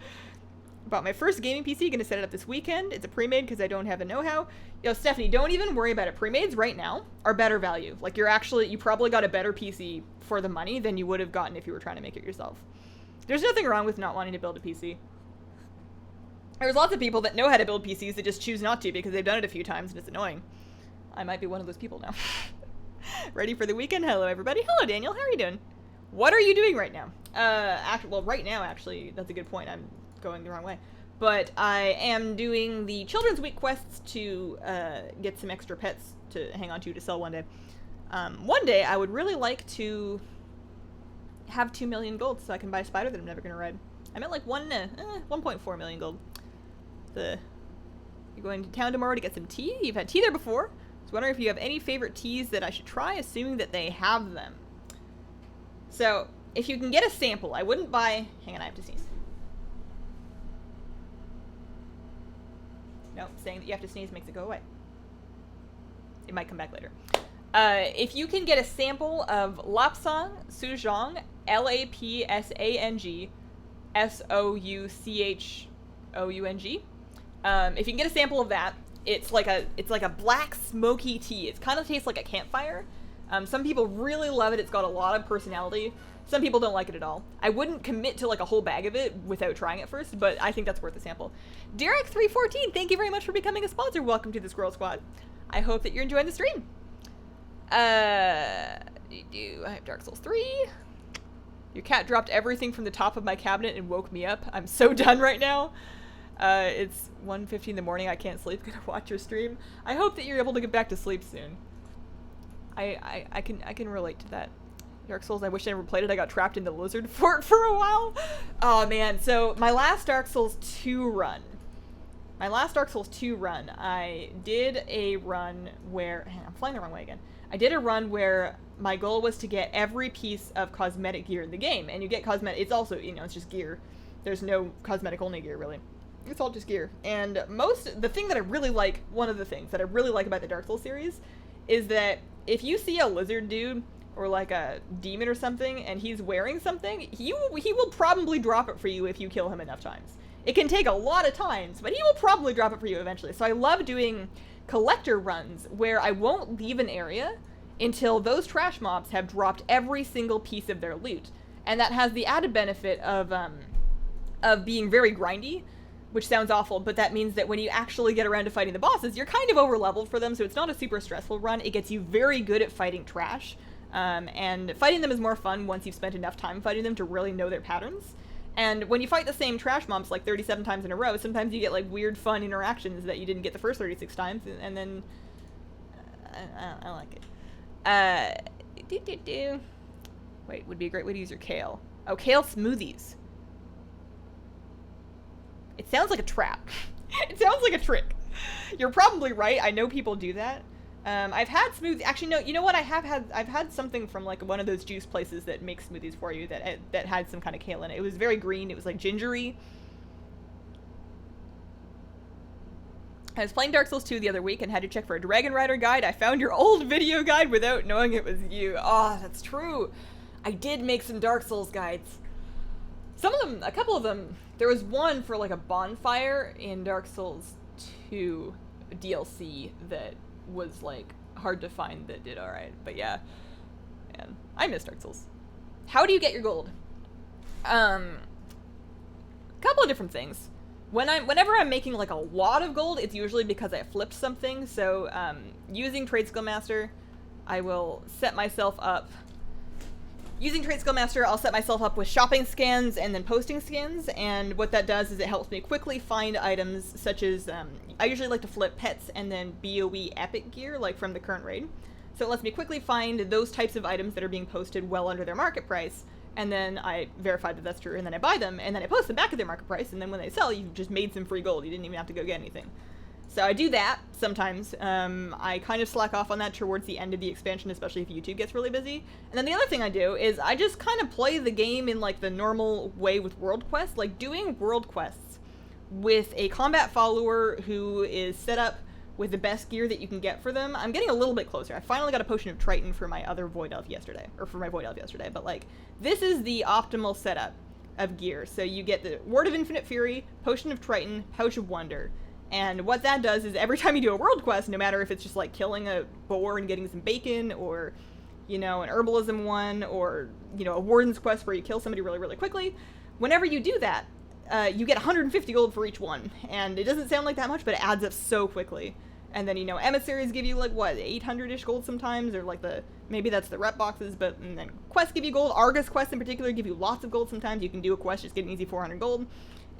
Bought my first gaming PC, gonna set it up this weekend. It's a pre-made because I don't have the know-how. Yo, Stephanie, don't even worry about it. Pre-mades right now are better value. Like, you probably got a better PC for the money than you would have gotten if you were trying to make it yourself. There's nothing wrong with not wanting to build a PC. There's lots of people that know how to build PCs that just choose not to because they've done it a few times and it's annoying. I might be one of those people now. Ready for the weekend? Hello, everybody. Hello, Daniel. How are you doing? What are you doing right now? Well, right now, actually, that's a good point. I'm going the wrong way. But I am doing the Children's Week quests to get some extra pets to hang on to sell one day. One day, I would really like to have 2 million gold so I can buy a spider that I'm never going to ride. I'm at like 1.4 million gold. You're going to town tomorrow to get some tea. You've had tea there before. I was wondering if you have any favorite teas that I should try, assuming that they have them. So, if you can get a sample, I wouldn't buy... Hang on, I have to sneeze. No, saying that you have to sneeze makes it go away. It might come back later. If you can get a sample of Lapsang Soujang, Lapsang Souchoung, if you can get a sample of that, it's like a black smoky tea. It kind of tastes like a campfire. Some people really love it. It's got a lot of personality. Some people don't like it at all. I wouldn't commit to like a whole bag of it without trying it first, but I think that's worth a sample. Derek314, thank you very much for becoming a sponsor. Welcome to the Squirrel Squad. I hope that you're enjoying the stream. I have Dark Souls 3. Your cat dropped everything from the top of my cabinet and woke me up. I'm so done right now. It's 1:15 in the morning. I can't sleep. Gonna watch your stream. I hope that you're able to get back to sleep soon. I can relate to that. Dark Souls, I wish I never played it. I got trapped in the lizard fort for a while. Oh man, so my last Dark Souls 2 run. I did a run where... I'm flying the wrong way again. I did a run where my goal was to get every piece of cosmetic gear in the game. And you get cosmetic... It's also, you know, it's just gear. There's no cosmetic-only gear, really. It's all just gear. And the thing that I really like, one of the things that I really like about the Dark Souls series is that if you see a lizard dude or like a demon or something and he's wearing something, he will probably drop it for you if you kill him enough times. It can take a lot of times, but he will probably drop it for you eventually. So I love doing collector runs where I won't leave an area until those trash mobs have dropped every single piece of their loot. And that has the added benefit of being very grindy, which sounds awful, but that means that when you actually get around to fighting the bosses, you're kind of over-leveled for them, so it's not a super stressful run. It gets you very good at fighting trash, and fighting them is more fun once you've spent enough time fighting them to really know their patterns. And when you fight the same trash mobs like 37 times in a row, sometimes you get like weird fun interactions that you didn't get the first 36 times, and then... I like it. Wait, would be a great way to use your kale. Oh, kale smoothies. It sounds like a trap. It sounds like a trick. You're probably right. I know people do that. I've had smoothies. Actually, no. You know what? I've had something from like one of those juice places that makes smoothies for you that had some kind of kale in it. It was very green. It was like gingery. I was playing Dark Souls 2 the other week and had to check for a Dragon Rider guide. I found your old video guide without knowing it was you. Oh, that's true. I did make some Dark Souls guides. Some of them, a couple of them, there was one for like a bonfire in Dark Souls 2 DLC that was like hard to find that did alright. But yeah, man, I miss Dark Souls. How do you get your gold? Couple of different things. Whenever I'm making like a lot of gold, it's usually because I flipped something. So using Trade Skill Master, I will set myself up. Using Trade Skill Master, I'll set myself up with shopping scans and then posting scans, and what that does is it helps me quickly find items such as, I usually like to flip pets and then BOE epic gear, like from the current raid. So it lets me quickly find those types of items that are being posted well under their market price, and then I verify that that's true, and then I buy them, and then I post them back at their market price, and then when they sell, you've just made some free gold. You didn't even have to go get anything. So I do that sometimes. I kind of slack off on that towards the end of the expansion, especially if YouTube gets really busy. And then the other thing I do is I just kind of play the game in like the normal way with world quests, like doing world quests with a combat follower who is set up with the best gear that you can get for them. I'm getting a little bit closer. I finally got a Potion of Triton for my other Void Elf yesterday, but like this is the optimal setup of gear. So you get the Word of Infinite Fury, Potion of Triton, Pouch of Wonder. And what that does is every time you do a world quest, no matter if it's just like killing a boar and getting some bacon, or, you know, an herbalism one, or, you know, a warden's quest where you kill somebody really, really quickly, whenever you do that, you get 150 gold for each one. And it doesn't sound like that much, but it adds up so quickly. And then, you know, emissaries give you like, what, 800-ish gold sometimes, or like maybe that's the rep boxes, but and then quests give you gold. Argus quests in particular give you lots of gold sometimes. You can do a quest, just get an easy 400 gold.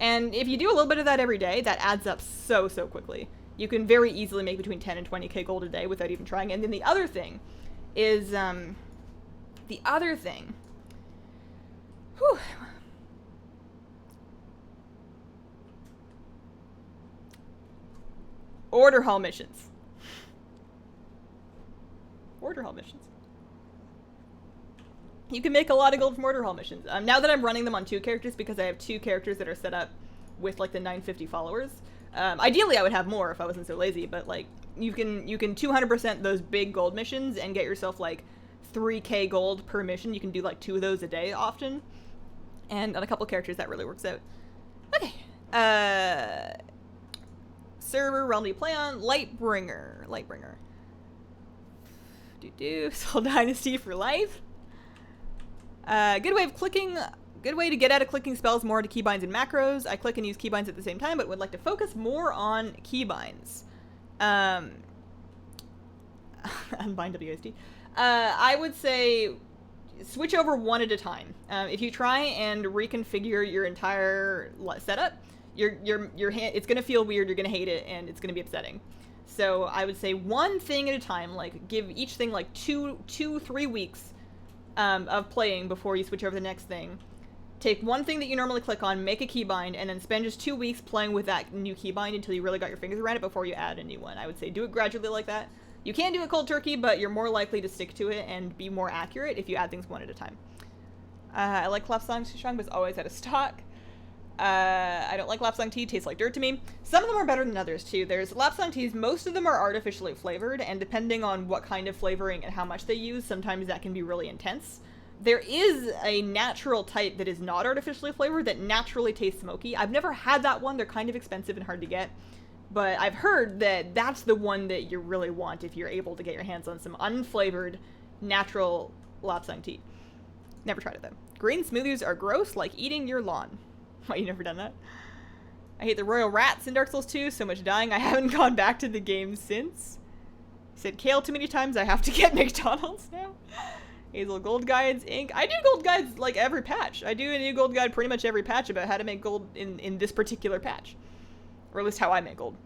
And if you do a little bit of that every day, that adds up so quickly. You can very easily make between 10 and 20k gold a day without even trying. And then the other thing is, whew. Order hall missions. Order hall missions. You can make a lot of gold from order hall missions. Now that I'm running them on 2 characters, because I have 2 characters that are set up with like the 950 followers. Ideally, I would have more if I wasn't so lazy, but like you can 200% those big gold missions and get yourself like 3k gold per mission. You can do like 2 of those a day often, and on a couple characters that really works out. Okay. Server, realm do you play on? Lightbringer. Soul Dynasty for life. Good way to get out of clicking spells more to keybinds and macros. I click and use keybinds at the same time, but would like to focus more on keybinds. Unbind WSD. I would say switch over one at a time. If you try and reconfigure your entire setup, your hand, it's gonna feel weird, you're gonna hate it, and it's gonna be upsetting. So I would say one thing at a time, like give each thing like 3 weeks of playing before you switch over to the next thing. Take one thing that you normally click on, make a keybind, and then spend just 2 weeks playing with that new keybind until you really got your fingers around it before you add a new one. I would say do it gradually like that. You can do it cold turkey, but you're more likely to stick to it and be more accurate if you add things one at a time. I like Lapsang Souchong, but it's always out of stock. I don't like Lapsang tea, tastes like dirt to me. Some of them are better than others too. There's Lapsang teas, most of them are artificially flavored, and depending on what kind of flavoring and how much they use, sometimes that can be really intense. There is a natural type that is not artificially flavored that naturally tastes smoky. I've never had that one. They're kind of expensive and hard to get, but I've heard that that's the one that you really want if you're able to get your hands on some unflavored, natural Lapsang tea. Never tried it though. Green smoothies are gross, like eating your lawn. Why, you never done that? I hate the royal rats in Dark Souls 2, so much dying. I haven't gone back to the game since. Said kale too many times, I have to get McDonald's now. Hazel Gold Guides, Inc. I do gold guides like every patch. I do a new gold guide pretty much every patch about how to make gold in this particular patch. Or at least how I make gold.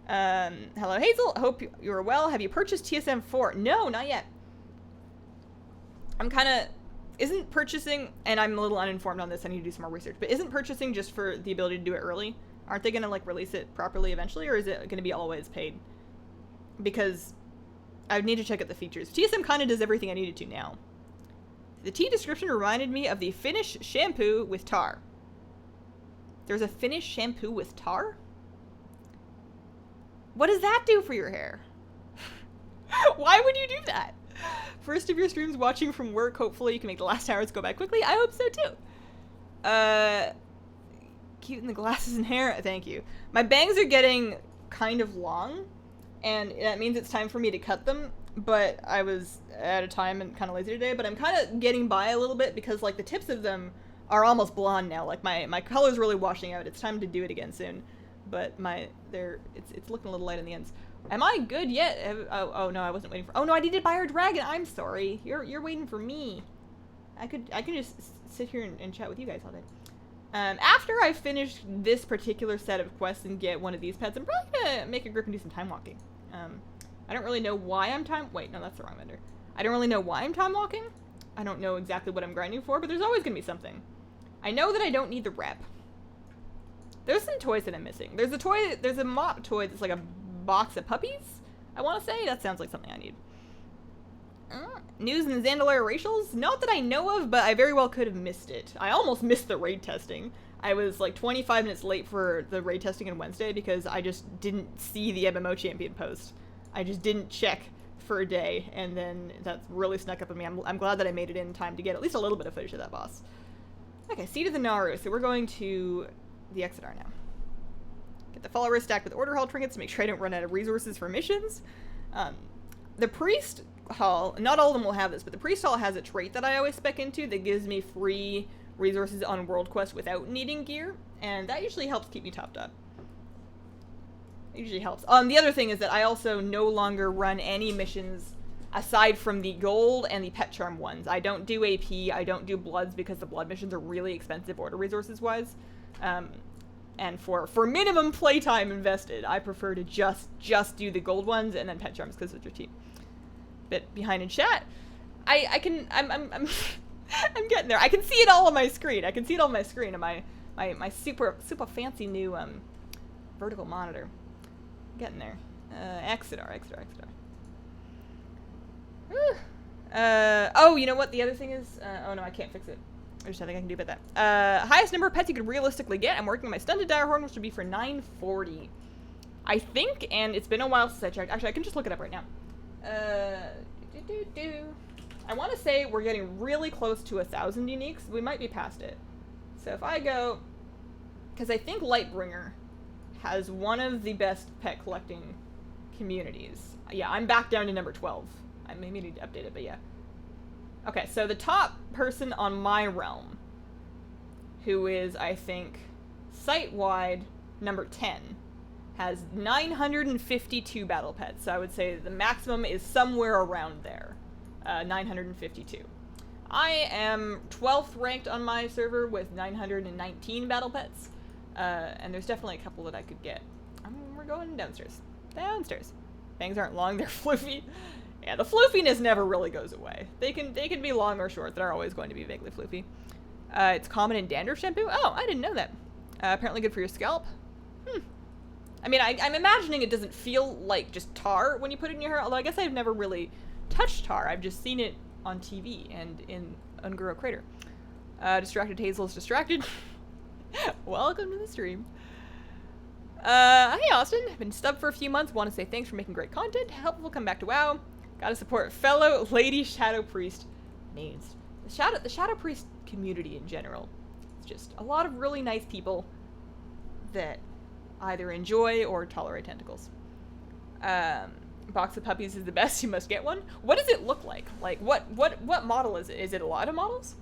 Hello Hazel, hope you're well. Have you purchased TSM 4? No, not yet. I'm kind of... Isn't purchasing, and I'm a little uninformed on this, I need to do some more research, but isn't purchasing just for the ability to do it early? Aren't they going to like release it properly eventually, or is it going to be always paid? Because I would need to check out the features. TSM kind of does everything I needed to now. The tea description reminded me of the Finnish shampoo with tar. There's a Finnish shampoo with tar? What does that do for your hair? Why would you do that? First of your streams watching from work. Hopefully you can make the last hours go by quickly. I hope so too. Cute in the glasses and hair. Thank you. My bangs are getting kind of long, and that means it's time for me to cut them. But I was out of time and kind of lazy today. But I'm kind of getting by a little bit because like the tips of them are almost blonde now. Like my color's really washing out. It's time to do it again soon. But it's looking a little light on the ends. Am I good yet? Oh no, I wasn't waiting for. Oh no, I need to buy our dragon. I'm sorry. You're waiting for me. I can just sit here and chat with you guys all day. After I finish this particular set of quests and get one of these pets, I'm probably gonna make a grip and do some time walking. I don't really know why I'm wait, no, that's the wrong vendor. I don't really know why I'm time walking. I don't know exactly what I'm grinding for, but there's always gonna be something. I know that I don't need the rep. There's some toys that I'm missing. There's a mop toy that's like a box of puppies, I want to say. That sounds like something I need. News in the Zandalar racials? Not that I know of, but I very well could have missed it. I almost missed the raid testing. I was like 25 minutes late for the raid testing on Wednesday because I just didn't see the MMO champion post. I just didn't check for a day, and then that really snuck up on me. I'm glad that I made it in time to get at least a little bit of footage of that boss. Okay, Seed of the Naru. So we're going to the Exodar now. Get the followers stacked with order hall trinkets to make sure I don't run out of resources for missions. The priest hall, not all of them will have this, but the priest hall has a trait that I always spec into that gives me free resources on world quest without needing gear, and that usually helps keep me topped up. It usually helps. The other thing is that I also no longer run any missions aside from the gold and the pet charm ones. I don't do AP, I don't do bloods because the blood missions are really expensive order resources wise. And for minimum playtime invested, I prefer to just do the gold ones and then pet charms because it's your team. Bit behind in chat. I'm I'm getting there. I can see it all on my screen. I can see it on my screen on my super fancy new vertical monitor. Getting there. Exeter. Oh, you know what the other thing is? Oh no, I can't fix it. There's nothing I can do about that. Highest number of pets you could realistically get. I'm working on my stunted dire horn, which would be for 940. I think, and it's been a while since I checked. Actually, I can just look it up right now. I want to say we're getting really close to 1,000 uniques. We might be past it. So if I go, because I think Lightbringer has one of the best pet collecting communities. Yeah, I'm back down to number 12. I maybe need to update it, but yeah. Okay, so the top person on my realm, who is, I think, site-wide number 10, has 952 battle pets. So I would say the maximum is somewhere around there. 952. I am 12th ranked on my server with 919 battle pets. And there's definitely a couple that I could get. We're going downstairs. Bangs aren't long, they're floofy. Yeah, the floofiness never really goes away. They can be long or short. They're always going to be vaguely floofy. It's common in dandruff shampoo. Oh, I didn't know that. Apparently good for your scalp. I mean, I'm imagining it doesn't feel like just tar when you put it in your hair, although I guess I've never really touched tar. I've just seen it on TV and in Unguro Crater. Distracted Hazel is distracted. Welcome to the stream. Hey Austin, been stubbed for a few months. Want to say thanks for making great content. Helpful come back to WoW. Gotta support fellow Lady Shadow Priest mains. The Shadow Priest community in general. It's just a lot of really nice people that either enjoy or tolerate tentacles. Box of puppies is the best. You must get one. What does it look like? Like what model is it? Is it a lot of models?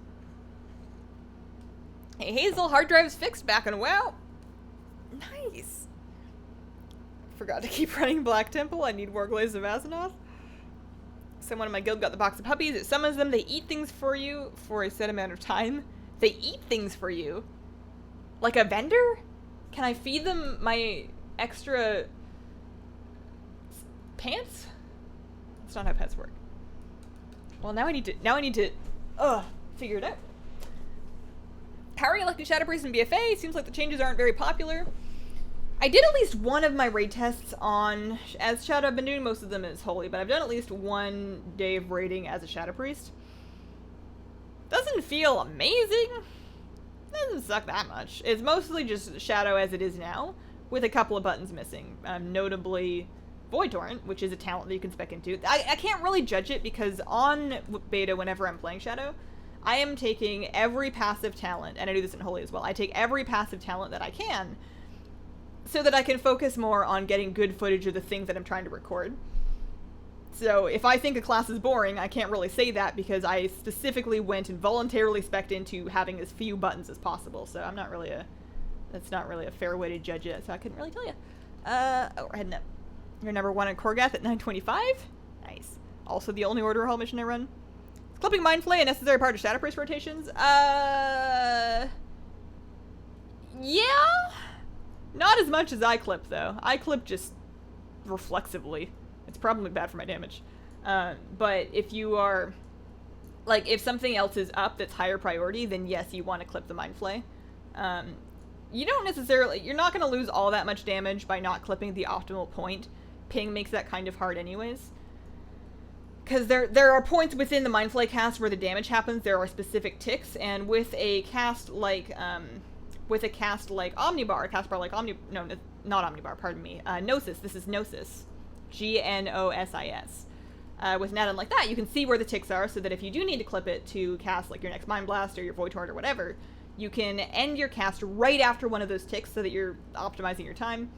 Hey Hazel, hard drive's fixed back on WoW. Nice. Forgot to keep running Black Temple. I need more Glaze of Azeroth. Someone in my guild got the box of puppies. It summons them. They eat things for you for a set amount of time. They eat things for you? Like a vendor? Can I feed them my extra pants? That's not how pets work. Well, now I need to figure it out. How are you electing Shadow Priest in BFA? Seems like the changes aren't very popular. I did at least one of my raid tests on as Shadow. I've been doing most of them as Holy, but I've done at least one day of raiding as a Shadow Priest. Doesn't feel amazing. Doesn't suck that much. It's mostly just Shadow as it is now, with a couple of buttons missing. Notably Void Torrent, which is a talent that you can spec into. I can't really judge it because on beta, whenever I'm playing Shadow, I am taking every passive talent, and I do this in Holy as well. I take every passive talent that I can, so that I can focus more on getting good footage of the things that I'm trying to record. So if I think a class is boring, I can't really say that because I specifically went and voluntarily spec'd into having as few buttons as possible. So that's not really a fair way to judge it, so I couldn't really tell you. Oh, we're heading up. You're number 1 on Korgath at 925. Nice. Also the only Order Hall mission I run. Is clipping Mind Flay a necessary part of Shadow Priest rotations? Yeah? Not as much as I clip, though. I clip just reflexively. It's probably bad for my damage. But if you are... Like, if something else is up that's higher priority, then yes, you want to clip the Mind Flay. You don't necessarily... You're not going to lose all that much damage by not clipping the optimal point. Ping makes that kind of hard anyways. Because there are points within the Mind Flay cast where the damage happens. There are specific ticks, and with a cast like... No, not Omnibar, pardon me. Gnosis. This is Gnosis. Gnosis. With an add-on like that, you can see where the ticks are, so that if you do need to clip it to cast like your next Mind Blast or your Void Torrent or whatever, you can end your cast right after one of those ticks so that you're optimizing your time.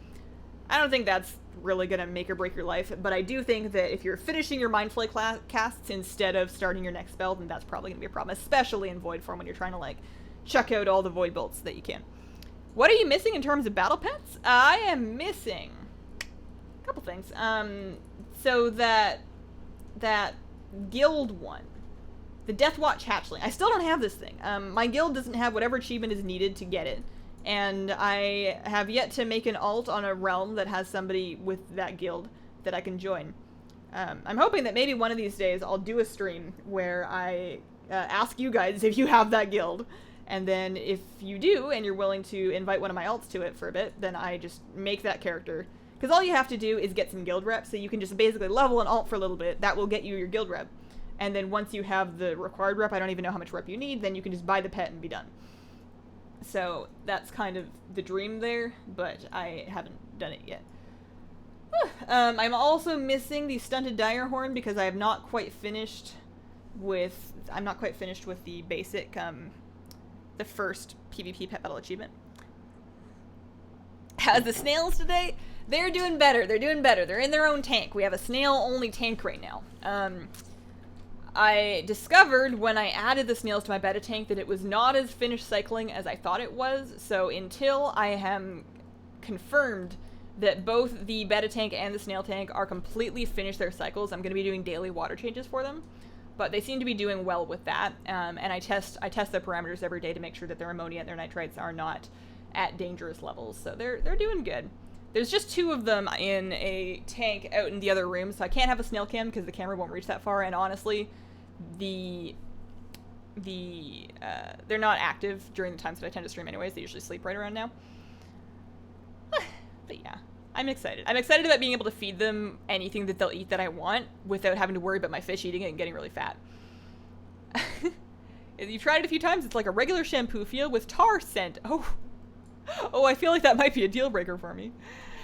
I don't think that's really going to make or break your life, but I do think that if you're finishing your Mind Flay casts instead of starting your next spell, then that's probably going to be a problem, especially in Void form when you're trying to, like, chuck out all the Void bolts that you can. What are you missing in terms of battle pets? I am missing a couple things. So that guild one, the Deathwatch Hatchling. I still don't have this thing. My guild doesn't have whatever achievement is needed to get it. And I have yet to make an alt on a realm that has somebody with that guild that I can join. I'm hoping that maybe one of these days I'll do a stream where I ask you guys if you have that guild. And then if you do, and you're willing to invite one of my alts to it for a bit, then I just make that character, Because all you have to do is get some guild reps, so you can just basically level and alt for a little bit. That will get you your guild rep. And then once you have the required rep, I don't even know how much rep you need, then you can just buy the pet and be done. So that's kind of the dream there, but I haven't done it yet. I'm also missing the Stunted Dire Horn because I have not quite finished with... I'm not quite finished with the basic, the first PvP pet battle achievement. How's the snails today? They're doing better. They're doing better. They're in their own tank. We have a snail-only tank right now. I discovered when I added the snails to my beta tank that it was not as finished cycling as I thought it was, so until I am confirmed that both the beta tank and the snail tank are completely finished their cycles, I'm going to be doing daily water changes for them. But they seem to be doing well with that, and I test their parameters every day to make sure that their ammonia and their nitrites are not at dangerous levels, so they're doing good. There's just 2 of them in a tank out in the other room, so I can't have a snail cam because the camera won't reach that far, and honestly, they're not active during the times that I tend to stream anyways. They usually sleep right around now. But yeah, I'm excited. I'm excited about being able to feed them anything that they'll eat that I want without having to worry about my fish eating it and getting really fat. You've tried it a few times. It's like a regular shampoo feel with tar scent. Oh, I feel like that might be a deal breaker for me.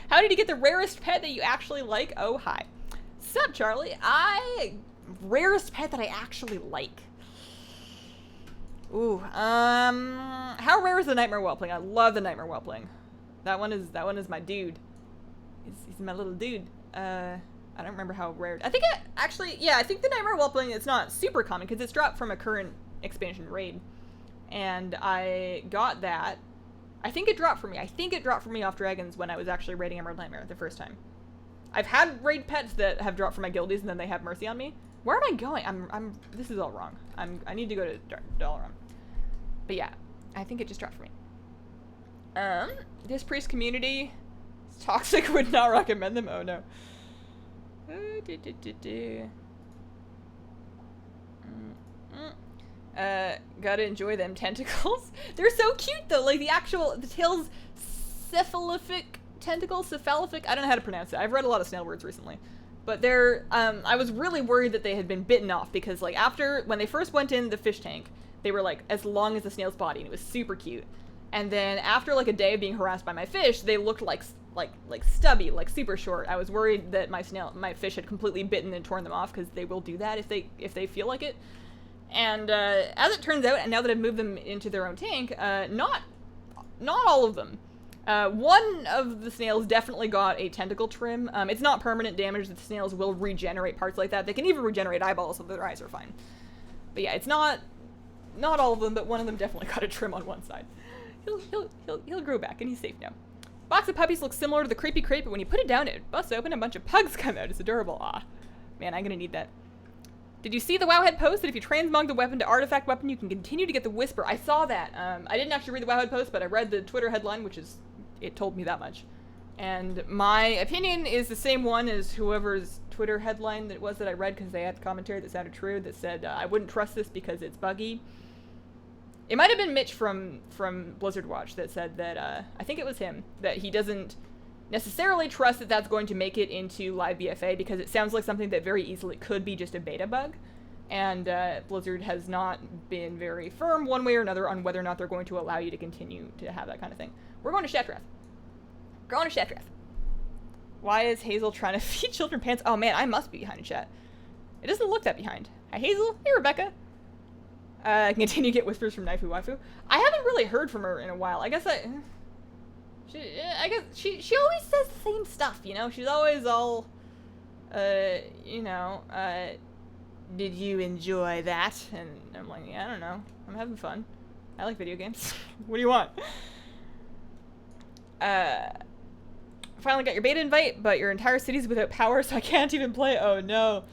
How did you get the rarest pet that you actually like? Oh, hi. Sup, Charlie? Rarest pet that I actually like. Ooh, how rare is the Nightmare Whelpling? I love the Nightmare Whelpling. That one is my dude. He's my little dude. I don't remember how rare. I think I think the Nightmare Whelpling is not super common because it's dropped from a current expansion raid. And I got that. I think it dropped for me. I think it dropped for me off Dragons when I was actually raiding Emerald Nightmare the first time. I've had raid pets that have dropped from my guildies and then they have mercy on me. Where am I going? This is all wrong. I need to go to Dalaran. But yeah, I think it just dropped for me. This priest community is toxic, would not recommend them. Oh no. Gotta enjoy them tentacles. They're so cute though, like the tail's cephalific tentacle, cephalific, I don't know how to pronounce it. I've read a lot of snail words recently. But they're, I was really worried that they had been bitten off because like when they first went in the fish tank, they were like as long as the snail's body and it was super cute. And then after like a day of being harassed by my fish, they looked like stubby, like super short. I was worried that my fish had completely bitten and torn them off because they will do that if they feel like it. And as it turns out, and now that I've moved them into their own tank, not all of them. One of the snails definitely got a tentacle trim. It's not permanent damage. The snails will regenerate parts like that. They can even regenerate eyeballs so their eyes are fine. But yeah, it's not all of them, but one of them definitely got a trim on one side. He'll grow back, and he's safe now. Box of puppies looks similar to the creepy crate, but when you put it down, it busts open and a bunch of pugs come out. It's adorable. Ah, man, I'm gonna need that. Did you see the Wowhead post that if you transmog the weapon to artifact weapon, you can continue to get the Whisper? I saw that. I didn't actually read the Wowhead post, but I read the Twitter headline, it told me that much. And my opinion is the same one as whoever's Twitter headline that was that I read because they had commentary that sounded true that said, I wouldn't trust this because it's buggy. It might have been Mitch from Blizzard Watch that said that, I think it was him, that he doesn't necessarily trust that that's going to make it into live BFA because it sounds like something that very easily could be just a beta bug. And Blizzard has not been very firm one way or another on whether or not they're going to allow you to continue to have that kind of thing. We're going to Shatrath. Going to Shatrath. Why is Hazel trying to feed children pants? Oh man, I must be behind in chat. It doesn't look that behind. Hi Hazel. Hey Rebecca. Continue to get whispers from Naifu Waifu. I haven't really heard from her in a while. I guess she always says the same stuff, you know? She's always all, did you enjoy that? And I'm like, yeah, I don't know. I'm having fun. I like video games. What do you want? Finally got your beta invite, but your entire city's without power, so I can't even play. Oh no.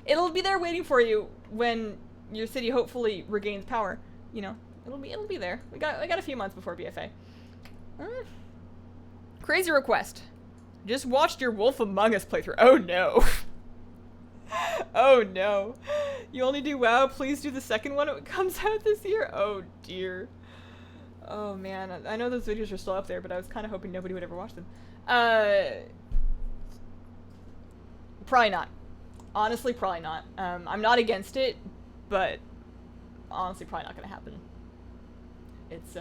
It'll be there waiting for you when your city hopefully regains power. You know, it'll be there. I got a few months before BFA. Crazy request. Just watched your Wolf Among Us playthrough. Oh no. Oh no. You only do WoW, please do the second one when it comes out this year? Oh dear. Oh man, I know those videos are still up there, but I was kind of hoping nobody would ever watch them. Probably not. Honestly, probably not. I'm not against it, but honestly, probably not gonna happen. It's,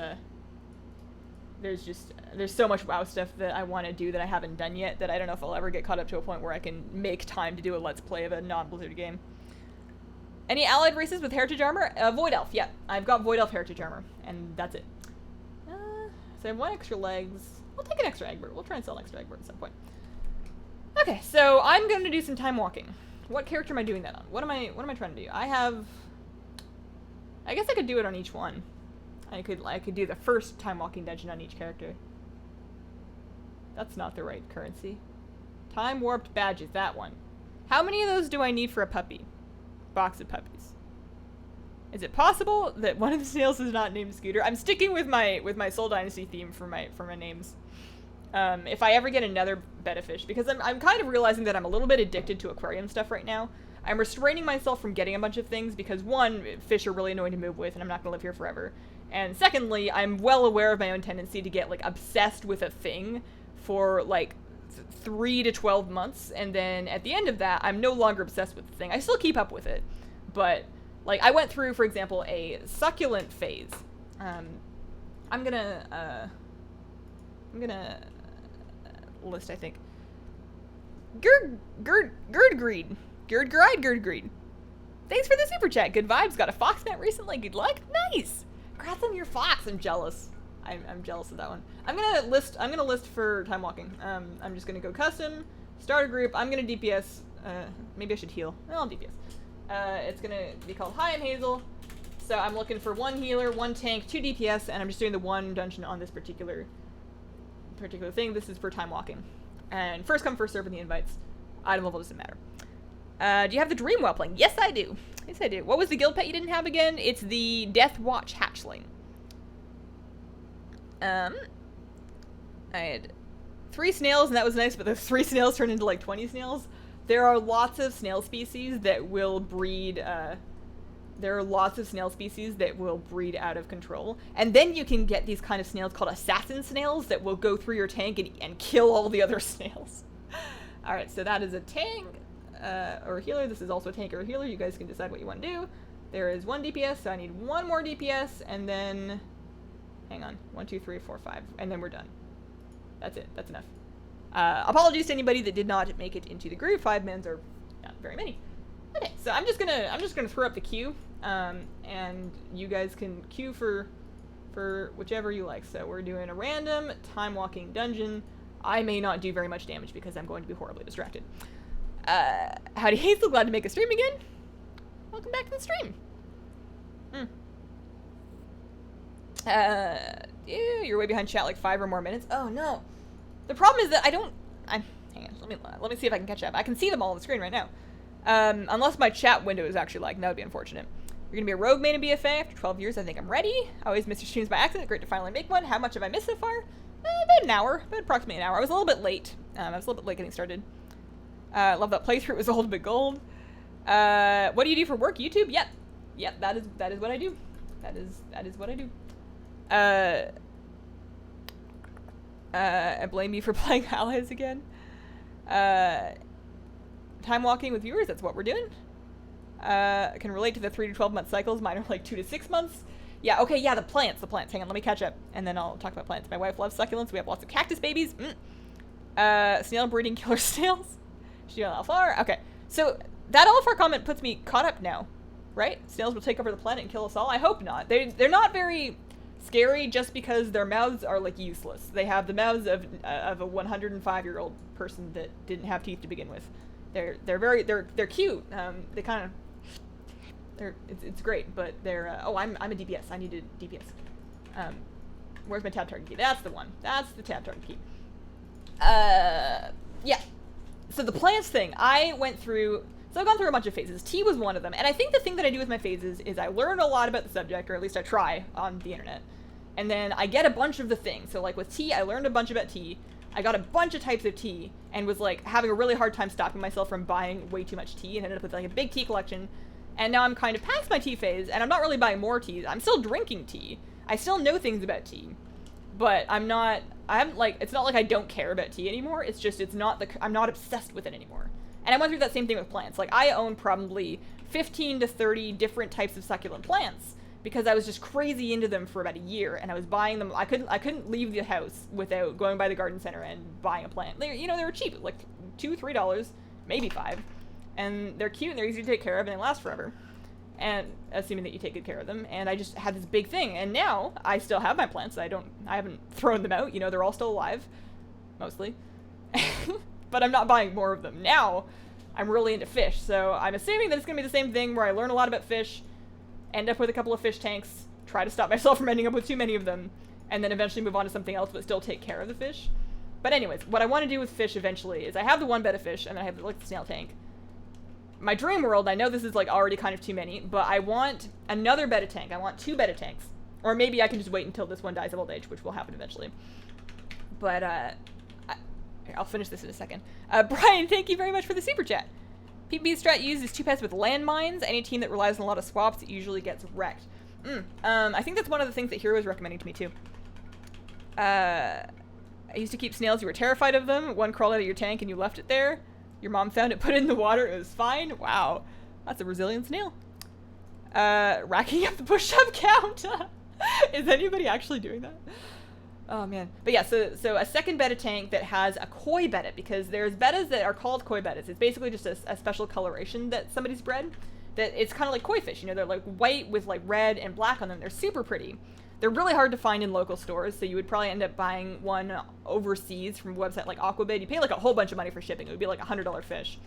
there's so much WoW stuff that I want to do that I haven't done yet that I don't know if I'll ever get caught up to a point where I can make time to do a Let's Play of a non-Blizzard game. Any allied races with heritage armor? Void Elf, yeah. I've got Void Elf heritage armor, and that's it. So I have 1 extra legs. We'll take an extra Egbert. We'll try and sell an extra Egbert at some point. Okay, so I'm going to do some time walking. What character am I doing that on? What am I trying to do? I guess I could do it on each one. I could do the first time walking dungeon on each character. That's not the right currency. Time warped badges, that one. How many of those do I need for a puppy? Box of puppies. Is it possible that one of the snails is not named Scooter? I'm sticking with my Soul Dynasty theme for my names. If I ever get another betta fish, because I'm kind of realizing that I'm a little bit addicted to aquarium stuff right now. I'm restraining myself from getting a bunch of things because, one, fish are really annoying to move with and I'm not gonna live here forever. And secondly, I'm well aware of my own tendency to get, like, obsessed with a thing for, like, 3 to 12 months, and then at the end of that, I'm no longer obsessed with the thing. I still keep up with it, but, like, I went through, for example, a succulent phase. I'm gonna list, I think. Gerdgreed. Gerdgreed. Thanks for the super chat. Good vibes. Got a fox net recently. Good luck. Nice. Congrats on your fox. I'm jealous. I'm jealous of that one. I'm gonna list for time walking. I'm just gonna go custom, start a group. I'm gonna DPS. Maybe I should heal. I'll DPS. It's gonna be called Hi, I'm Hazel. So I'm looking for 1 healer, 1 tank, 2 DPS, and I'm just doing the 1 dungeon on this particular thing. This is for time walking. And first come, first serve in the invites. Item level doesn't matter. Do you have the dream while playing? Yes, I do. Yes, I do. What was the guild pet you didn't have again? It's the Death Watch Hatchling. I had 3 snails, and that was nice, but those 3 snails turned into like 20 snails. There are lots of snail species that will breed, out of control. And then you can get these kind of snails called assassin snails that will go through your tank and kill all the other snails. Alright, so that is a tank, or a healer. This is also a tank or a healer. You guys can decide what you want to do. There is 1 DPS, so I need 1 more DPS, and then... Hang on. 1, 2, 3, 4, 5. And then we're done. That's it. That's enough. Apologies to anybody that did not make it into the group. 5 mens are not very many. Okay, so I'm just gonna throw up the queue, and you guys can queue for whichever you like. So we're doing a random time walking dungeon. I may not do very much damage because I'm going to be horribly distracted. Howdy Hazel, glad to make a stream again. Welcome back to the stream. You're way behind chat, like 5 or more minutes. Oh no. The problem is that hang on, let me see if I can catch up. I can see them all on the screen right now. Unless my chat window is actually like, that would be unfortunate. You're gonna be a rogue main in BFA after 12 years. I think I'm ready. I always miss your streams by accident. Great to finally make one. How much have I missed so far? About an hour. About approximately an hour. I was a little bit late. I was a little bit late getting started. Love that playthrough. It was ultimate gold. What do you do for work? YouTube? Yep. Yep, that is what I do. That is what I do. I blame you for playing allies again. Time walking with viewers, that's what we're doing. I can relate to the 3 to 12 month cycles. Mine are like 2 to 6 months. Yeah, okay, yeah, the plants. Hang on, let me catch up, and then I'll talk about plants. My wife loves succulents. We have lots of cactus babies. Snail breeding killer snails. Alfar. Okay, so that Alfar comment puts me caught up now, right? Snails will take over the planet and kill us all. I hope not. They're not very scary just because their mouths are like useless. They have the mouths of a 105-year-old person that didn't have teeth to begin with. They're cute. They kind of it's great, but they're oh, I'm a DPS. I need a DPS. Where's my tab target key? That's the one. That's the tab target key. Yeah. So the plants thing, I've gone through a bunch of phases. Tea was one of them, and I think the thing that I do with my phases is I learn a lot about the subject, or at least I try on the internet, and then I get a bunch of the things. So like with tea, I learned a bunch about tea. I got a bunch of types of tea, and was like having a really hard time stopping myself from buying way too much tea, and ended up with like a big tea collection. And now I'm kind of past my tea phase, and I'm not really buying more tea. I'm still drinking tea. I still know things about tea, but it's not like I don't care about tea anymore. It's just, I'm not obsessed with it anymore. And I went through that same thing with plants. Like, I own probably 15 to 30 different types of succulent plants because I was just crazy into them for about a year, and I was buying them. I couldn't leave the house without going by the garden center and buying a plant. They were cheap, like $2-3, maybe $5, and they're cute and they're easy to take care of and they last forever. And assuming that you take good care of them. And I just had this big thing, and now I still have my plants. I haven't thrown them out. They're all still alive, mostly. But I'm not buying more of them. Now, I'm really into fish, so I'm assuming that it's going to be the same thing where I learn a lot about fish, end up with a couple of fish tanks, try to stop myself from ending up with too many of them, and then eventually move on to something else but still take care of the fish. But anyways, what I want to do with fish eventually is I have the one bed of fish, and then I have the snail tank. My dream world, I know this is like already kind of too many, but I want another bed of tank. I want 2 bed of tanks. Or maybe I can just wait until this one dies of old age, which will happen eventually. But, I'll finish this in a second. Brian, thank you very much for the super chat. PvP strat uses 2 pets with landmines. Any team that relies on a lot of swaps usually gets wrecked. I think that's one of the things that Hero is recommending to me too. I used to keep snails. You were terrified of them. One crawled out of your tank and you left it there. Your mom found it, put it in the water. It was fine. Wow, that's a resilient snail. Racking up the push-up count. Is anybody actually doing that? Oh man. But yeah, so a second betta tank that has a koi betta, because there's bettas that are called koi bettas. It's basically just a special coloration that somebody's bred. That it's kind of like koi fish. They're like white with like red and black on them. They're super pretty. They're really hard to find in local stores, so you would probably end up buying one overseas from a website like Aquabid. You pay like a whole bunch of money for shipping. It would be like a $100 fish.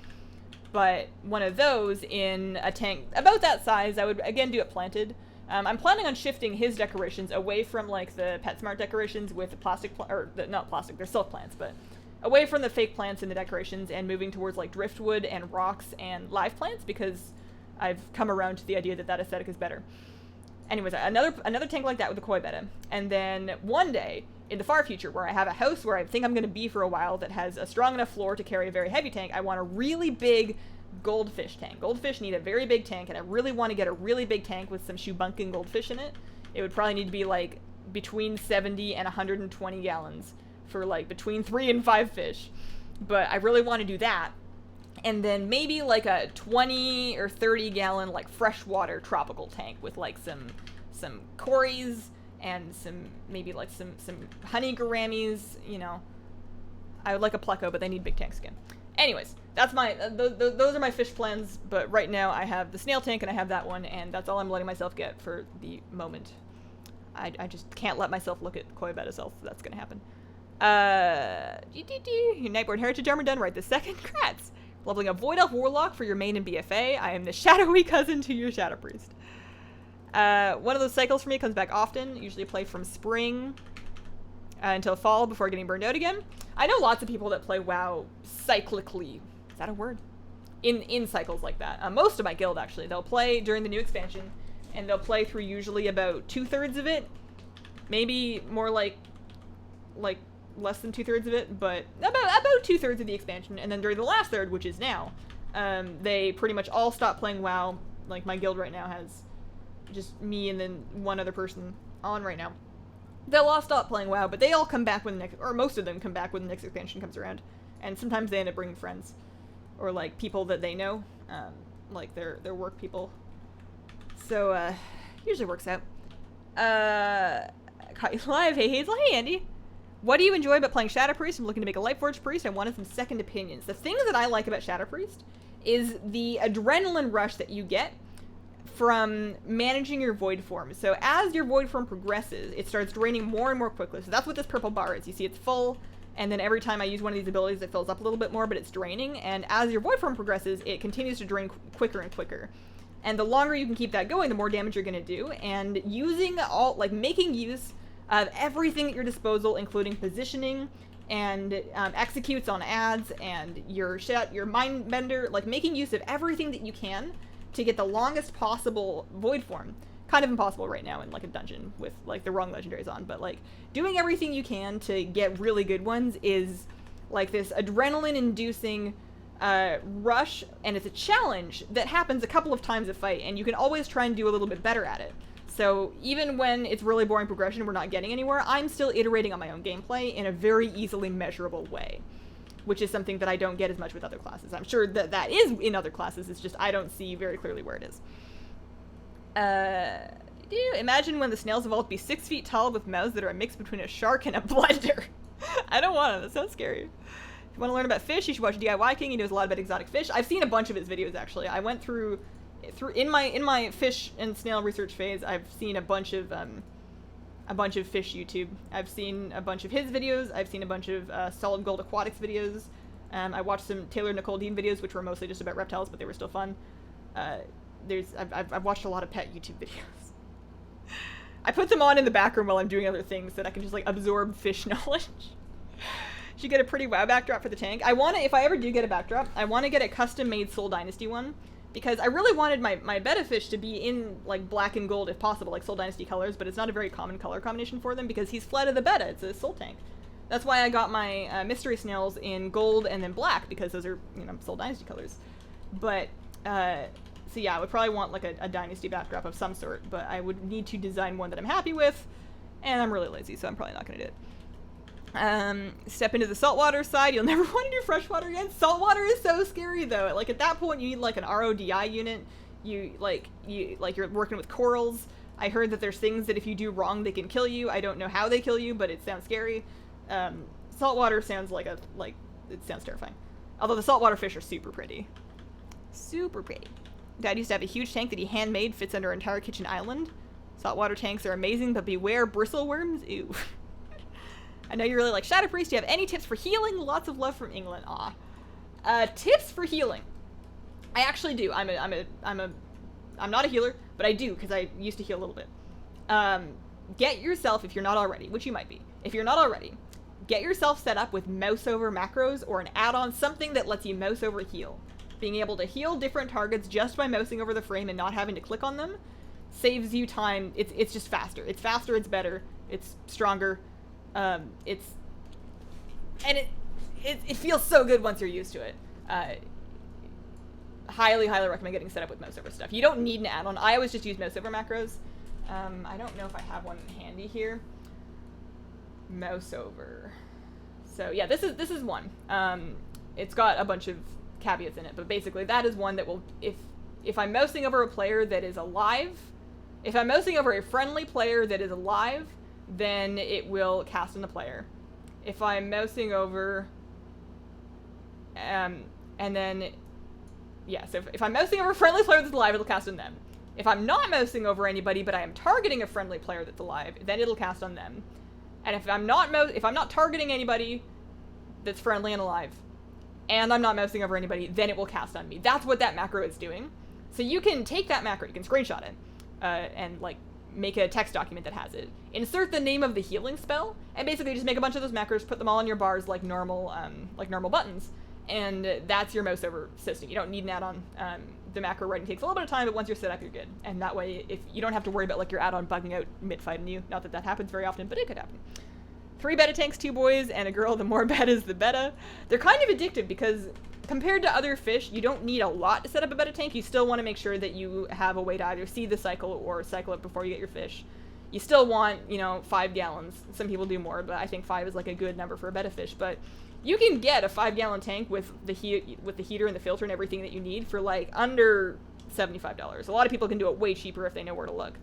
But one of those in a tank about that size, I would again do it planted. I'm planning on shifting his decorations away from like the PetSmart decorations with the plastic, not plastic, they're silk plants, but away from the fake plants in the decorations and moving towards like driftwood and rocks and live plants, because I've come around to the idea that aesthetic is better. Anyways, another tank like that with a koi betta. And then one day, in the far future, where I have a house where I think I'm going to be for a while that has a strong enough floor to carry a very heavy tank, I want a really big goldfish tank. Goldfish need a very big tank, and I really want to get a really big tank with some shoebunking goldfish in it. It would probably need to be like between 70 and 120 gallons for like between 3 and 5 fish. But I really want to do that. And then maybe like a 20 or 30 gallon like freshwater tropical tank with like some cories and some honey gouramis. I would like a pleco, but they need big tanks again. Anyways, that's those are my fish plans. But right now I have the snail tank and I have that one, and that's all I'm letting myself get for the moment. I just can't let myself look at koi betta self. That's gonna happen. Your Nightborn Heritage armor done right this second. Congrats. Leveling a Void Elf Warlock for your main in BFA. I am the shadowy cousin to your Shadow Priest. One of those cycles for me comes back often. Usually play from spring until fall before getting burned out again. I know lots of people that play WoW cyclically. Is that a word? In cycles like that. Most of my guild, actually. They'll play during the new expansion, and they'll play through usually about 2/3 of it. Maybe more like less than 2/3 of it, but about 2/3 of the expansion, and then during the last third, which is now, they pretty much all stop playing WoW. Like, my guild right now has just me and then one other person on right now. They'll all stop playing WoW, but they all come back when the next, or most of them come back when the next expansion comes around, and sometimes they end up bringing friends, or like people that they know, like their work people. So usually works out. Caught you live. Hey Hazel. Hey Andy. What do you enjoy about playing Shadow Priest? I'm looking to make a Lightforged Priest. I wanted some second opinions. The thing that I like about Shadow Priest is the adrenaline rush that you get from managing your void form. So as your void form progresses, it starts draining more and more quickly. So that's what this purple bar is. You see it's full, and then every time I use one of these abilities, it fills up a little bit more, but it's draining. And as your void form progresses, it continues to drain quicker and quicker. And the longer you can keep that going, the more damage you're going to do. And making use of everything at your disposal, including positioning and executes on ads and your mind bender, like making use of everything that you can to get the longest possible void form. Kind of impossible right now in like a dungeon with like the wrong legendaries on, but like doing everything you can to get really good ones is like this adrenaline inducing rush, and it's a challenge that happens a couple of times a fight, and you can always try and do a little bit better at it. So even when it's really boring progression, we're not getting anywhere, I'm still iterating on my own gameplay in a very easily measurable way. which is something that I don't get as much with other classes. I'm sure that that is in other classes, it's just I don't see very clearly where it is. Imagine when the snails evolve to be 6 feet tall with mouths that are a mix between a shark and a blender. I don't want to. That sounds scary. If you want to learn about fish, you should watch DIY King. He knows a lot about exotic fish. I've seen a bunch of his videos, actually. I went through in my fish and snail research phase. I've seen a bunch of fish YouTube. I've seen a bunch of his videos. I've seen a bunch of Solid Gold Aquatics videos. I watched some Taylor Nicole Dean videos, which were mostly just about reptiles, but they were still fun. I've watched a lot of pet YouTube videos. I put them on in the background while I'm doing other things so that I can just like absorb fish knowledge. Should get a pretty WoW backdrop for the tank. If I ever do get a backdrop, I want to get a custom-made Soul Dynasty one, because I really wanted my betta fish to be in like black and gold if possible, like Soul Dynasty colors, but it's not a very common color combination for them because he's fled of the betta. It's a soul tank. That's why I got my mystery snails in gold and then black, because those are, you know, Soul Dynasty colors. But so yeah, I would probably want like a Dynasty backdrop of some sort, but I would need to design one that I'm happy with, and I'm really lazy, so I'm probably not going to do it. Step into the saltwater side. You'll never want to do freshwater again. Saltwater is so scary, though. Like, at that point, you need, like, an RODI unit. You're working with corals. I heard that there's things that if you do wrong, they can kill you. I don't know how they kill you, but it sounds scary. Saltwater sounds it sounds terrifying. Although the saltwater fish are super pretty. Super pretty. Dad used to have a huge tank that he handmade, fits under our entire kitchen island. Saltwater tanks are amazing, but beware bristleworms. Ew. I know you really like Shadow Priest. Do you have any tips for healing? Lots of love from England. Aw. Tips for healing. I actually do. I'm not a healer, but I do, because I used to heal a little bit. Get yourself, if you're not already, which you might be, if you're not already, get yourself set up with mouse over macros or an add-on, something that lets you mouse over heal. Being able to heal different targets just by mousing over the frame and not having to click on them saves you time. It's just faster. It's faster, it's better, it's stronger. It feels so good once you're used to it. Highly recommend getting set up with mouse over stuff. You don't need an add-on. I always just use mouse over macros. I don't know if I have one handy here. Mouse over. So yeah, this is one. It's got a bunch of caveats in it, but basically that is one that will, if I'm mousing over a player that is alive, if I'm mousing over a friendly player that is alive, then it will cast on the player. If I'm mousing over, so if I'm mousing over a friendly player that's alive, it'll cast on them. If I'm not mousing over anybody, but I am targeting a friendly player that's alive, then it'll cast on them. And if I'm not targeting anybody that's friendly and alive, and I'm not mousing over anybody, then it will cast on me. That's what that macro is doing. So you can take that macro, you can screenshot it, and like make a text document that has it. Insert the name of the healing spell, and basically just make a bunch of those macros, put them all on your bars like normal buttons, and that's your mouse over system. You don't need an add-on. The macro writing takes a little bit of time, but once you're set up, you're good. And that way, if you don't have to worry about like your add-on bugging out mid-fight on you. Not that that happens very often, but it could happen. 3 beta tanks, 2 boys, and a girl. The more betas, the beta. They're kind of addictive because compared to other fish, you don't need a lot to set up a beta tank. You still want to make sure that you have a way to either see the cycle or cycle it before you get your fish. You still want, 5 gallons. Some people do more, but I think 5 is like a good number for a beta fish. But you can get a 5-gallon tank with the heater and the filter and everything that you need for like under $75. A lot of people can do it way cheaper if they know where to look.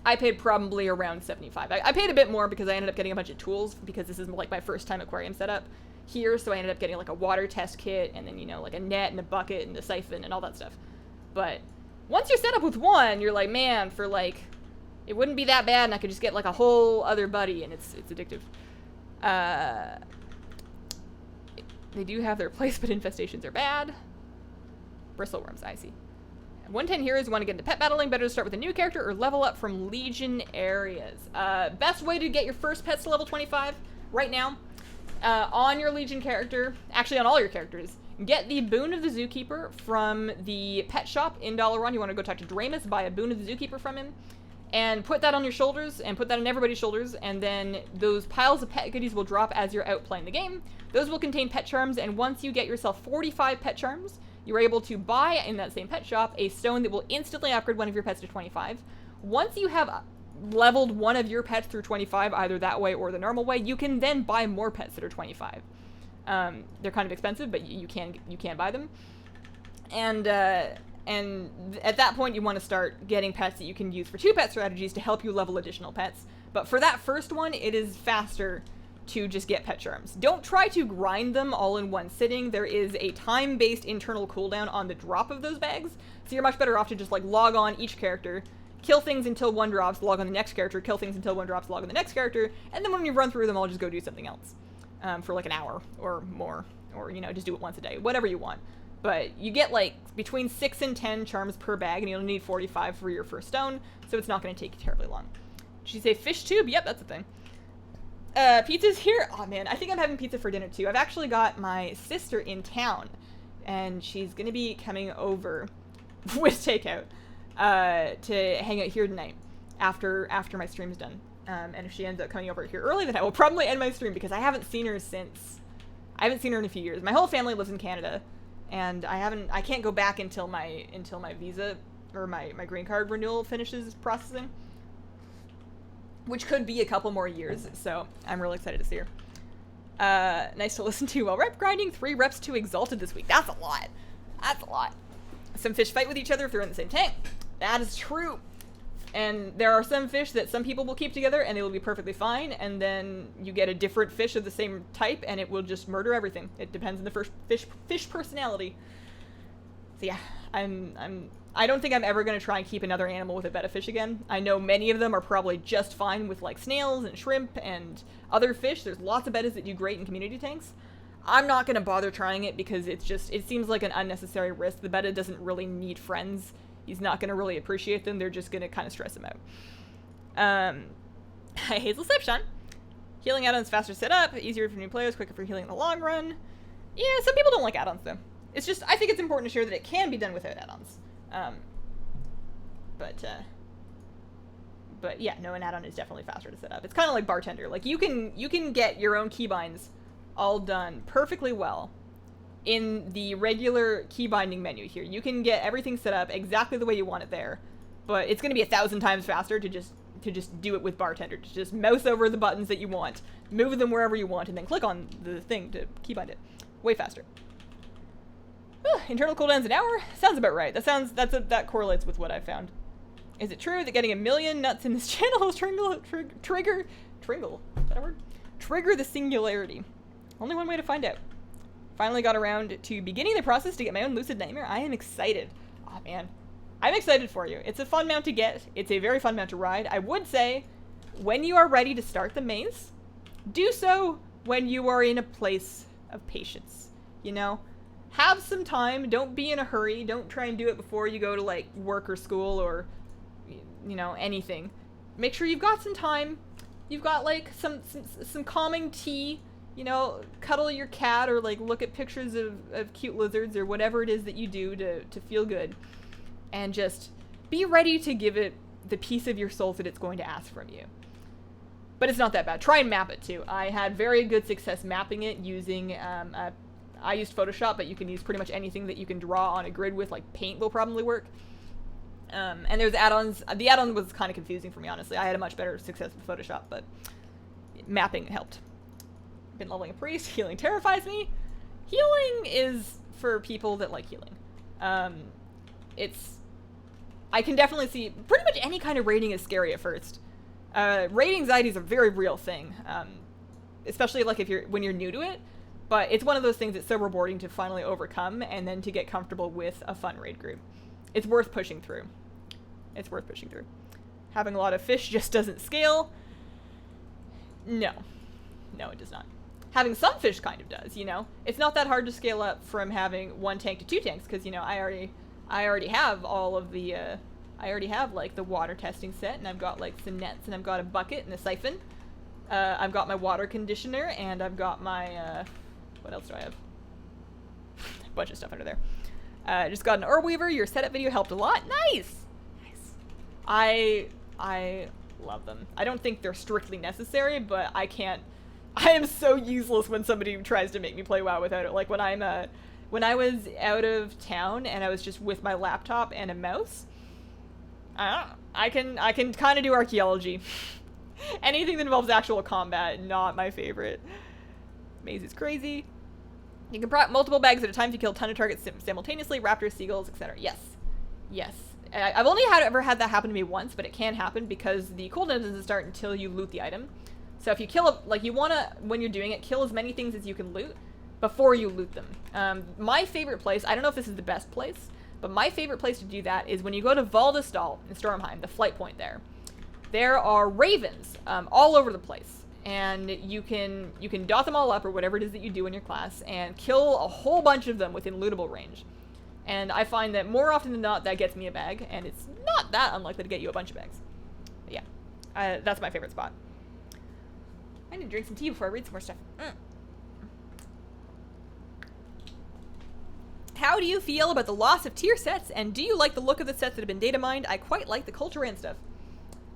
I paid probably around $75. I paid a bit more because I ended up getting a bunch of tools because this is like my first time aquarium setup here, so I ended up getting like a water test kit and then like a net and a bucket and a siphon and all that stuff. But once you're set up with one, you're like, man, for like, it wouldn't be that bad and I could just get like a whole other buddy, and it's addictive. They do have their place, but infestations are bad. Bristleworms, I see. 110 heroes want to get into pet battling, better to start with a new character or level up from Legion areas. Best way to get your first pets to level 25 right now, on your Legion character, actually on all your characters, get the Boon of the Zookeeper from the pet shop in Dalaran. You want to go talk to Dramus, buy a Boon of the Zookeeper from him, and put that on your shoulders, and put that on everybody's shoulders, and then those piles of pet goodies will drop as you're out playing the game. Those will contain pet charms, and once you get yourself 45 pet charms, you're able to buy in that same pet shop a stone that will instantly upgrade one of your pets to 25. Once you have leveled one of your pets through 25, either that way or the normal way, you can then buy more pets that are 25. They're kind of expensive, but you can buy them. And at that point, you want to start getting pets that you can use for 2-pet strategies to help you level additional pets. But for that first one, it is faster to just get pet charms. Don't try to grind them all in one sitting. There is a time-based internal cooldown on the drop of those bags, so you're much better off to just like log on each character, kill things until one drops, log on the next character, kill things until one drops, log on the next character, and then when you run through them, I'll just go do something else for like an hour or more, or just do it once a day, whatever you want. But you get like between 6 and 10 charms per bag, and you'll need 45 for your first stone, so it's not going to take you terribly long. Did she say fish tube? Yep, that's a thing. Pizza's here. Oh man, I think I'm having pizza for dinner too. I've actually got my sister in town, and she's gonna be coming over with takeout to hang out here tonight after my stream's done. And if she ends up coming over here early, then I will probably end my stream because I haven't seen her in a few years. My whole family lives in Canada, and I can't go back until my visa or my green card renewal finishes processing, which could be a couple more years, so I'm really excited to see her. Nice to listen to while rep grinding. 3 reps to Exalted this week. That's a lot. That's a lot. Some fish fight with each other if they're in the same tank. That is true. And there are some fish that some people will keep together and they will be perfectly fine, and then you get a different fish of the same type and it will just murder everything. It depends on the first fish personality. So yeah, I don't think I'm ever going to try and keep another animal with a betta fish again. I know many of them are probably just fine with like snails and shrimp and other fish. There's lots of bettas that do great in community tanks. I'm not going to bother trying it because it seems like an unnecessary risk. The betta doesn't really need friends. He's not going to really appreciate them. They're just going to kind of stress him out. Hi, Hazelnuttygames. Healing add-ons faster set up, easier for new players, quicker for healing in the long run. Yeah, some people don't like add-ons though. It's just, I think it's important to share that it can be done without add-ons. But yeah, no, an add-on is definitely faster to set up. It's kind of like Bartender. Like you can get your own keybinds all done perfectly well in the regular keybinding menu here. You can get everything set up exactly the way you want it there, but it's going to be 1,000 times faster to just do it with Bartender. To just mouse over the buttons that you want, move them wherever you want, and then click on the thing to keybind it. Way faster. Internal cooldown's an hour? Sounds about right. That correlates with what I found. Is it true that getting 1 million nuts in this channel will trigger the singularity? Only one way to find out. Finally got around to beginning the process to get my own Lucid Nightmare. I am excited. Oh man. I'm excited for you. It's a fun mount to get. It's a very fun mount to ride. I would say, when you are ready to start the maze, do so when you are in a place of patience. You know? Have some time. Don't be in a hurry. Don't try and do it before you go to like work or school or anything. Make sure you've got some time. You've got like some calming tea. Cuddle your cat or like look at pictures of cute lizards or whatever it is that you do to feel good. And just be ready to give it the piece of your soul that it's going to ask from you. But it's not that bad. Try and map it too. I had very good success mapping it using I used Photoshop, but you can use pretty much anything that you can draw on a grid with, like paint will probably work. And there's add-ons. The add-on was kind of confusing for me, honestly. I had a much better success with Photoshop, but mapping helped. Been leveling a priest. Healing terrifies me. Healing is for people that like healing. I can definitely see pretty much any kind of raiding is scary at first. Raid anxiety is a very real thing, especially like when you're new to it. But it's one of those things that's so rewarding to finally overcome and then to get comfortable with a fun raid group. It's worth pushing through. It's worth pushing through. Having a lot of fish just doesn't scale. No. No, it does not. Having some fish kind of does, It's not that hard to scale up from having 1 tank to 2 tanks because, I already have all of the, I already have, like, the water testing set, and I've got, like, some nets, and I've got a bucket and a siphon. I've got my water conditioner, and I've got my, what else do I have? A bunch of stuff under there. Just got an Orb Weaver. Your setup video helped a lot. Nice! Nice. I love them. I don't think they're strictly necessary, but I am so useless when somebody tries to make me play WoW without it. Like, when I was out of town and I was just with my laptop and a mouse, I can kind of do archaeology. Anything that involves actual combat, not my favorite. Maze is crazy. You can prop multiple bags at a time to kill a ton of targets simultaneously, raptors, seagulls, etc. Yes. Yes. I've only ever had that happen to me once, but it can happen because the cooldown doesn't start until you loot the item. So if you kill, you want to, when you're doing it, kill as many things as you can loot before you loot them. My favorite place, I don't know if this is the best place, but my favorite place to do that is when you go to Valdestal in Stormheim, the flight point there. There are ravens all over the place, and you can dot them all up or whatever it is that you do in your class and kill a whole bunch of them within lootable range. And I find that more often than not, that gets me a bag, and it's not that unlikely to get you a bunch of bags. But yeah, that's my favorite spot. I need to drink some tea before I read some more stuff. How do you feel about the loss of tier sets, and do you like the look of the sets that have been data mined? I quite like the culture and stuff.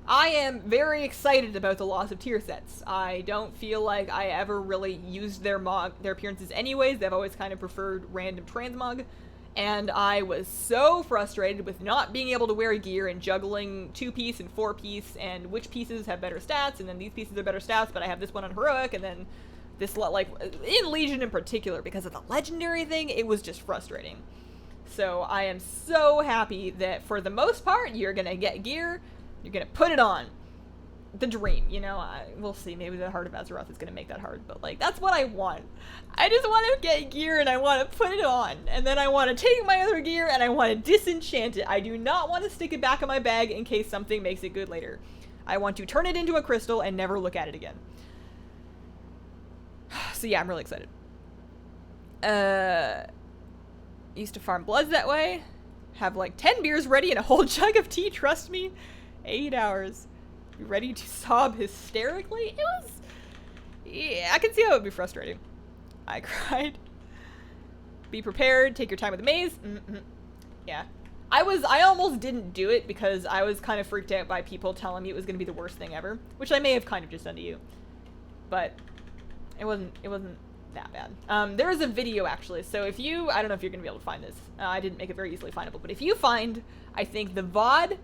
I am very excited about the loss of tier sets. I don't feel like I ever really used their appearances anyways. They've always kind of preferred random transmog. And I was so frustrated with not being able to wear gear and juggling 2-piece and 4-piece and which pieces have better stats, and then these pieces are better stats, but I have this one on heroic, and then this, like, in Legion in particular, because of the legendary thing, it was just frustrating. So I am so happy that for the most part, you're gonna get gear, you're gonna put it on. The dream, you know, we'll see, maybe the Heart of Azeroth is gonna make that hard, but like, that's what I want. I just want to get gear and I want to put it on, and then I want to take my other gear and I want to disenchant it. I do not want to stick it back in my bag in case something makes it good later. I want to turn it into a crystal and never look at it again. So yeah, I'm really excited. Used to farm bloods that way. Have like 10 beers ready and a whole jug of tea, trust me. 8 hours. Ready to sob hysterically? It was... Yeah, I can see how it would be frustrating. I cried. Be prepared. Take your time with the maze. Yeah. I almost didn't do it because I was kind of freaked out by people telling me it was going to be the worst thing ever, which I may have kind of just done to you. But it wasn't that bad. There is a video actually, so if you... I don't know if you're going to be able to find this. I didn't make it very easily findable, but if you find, I think, the VoD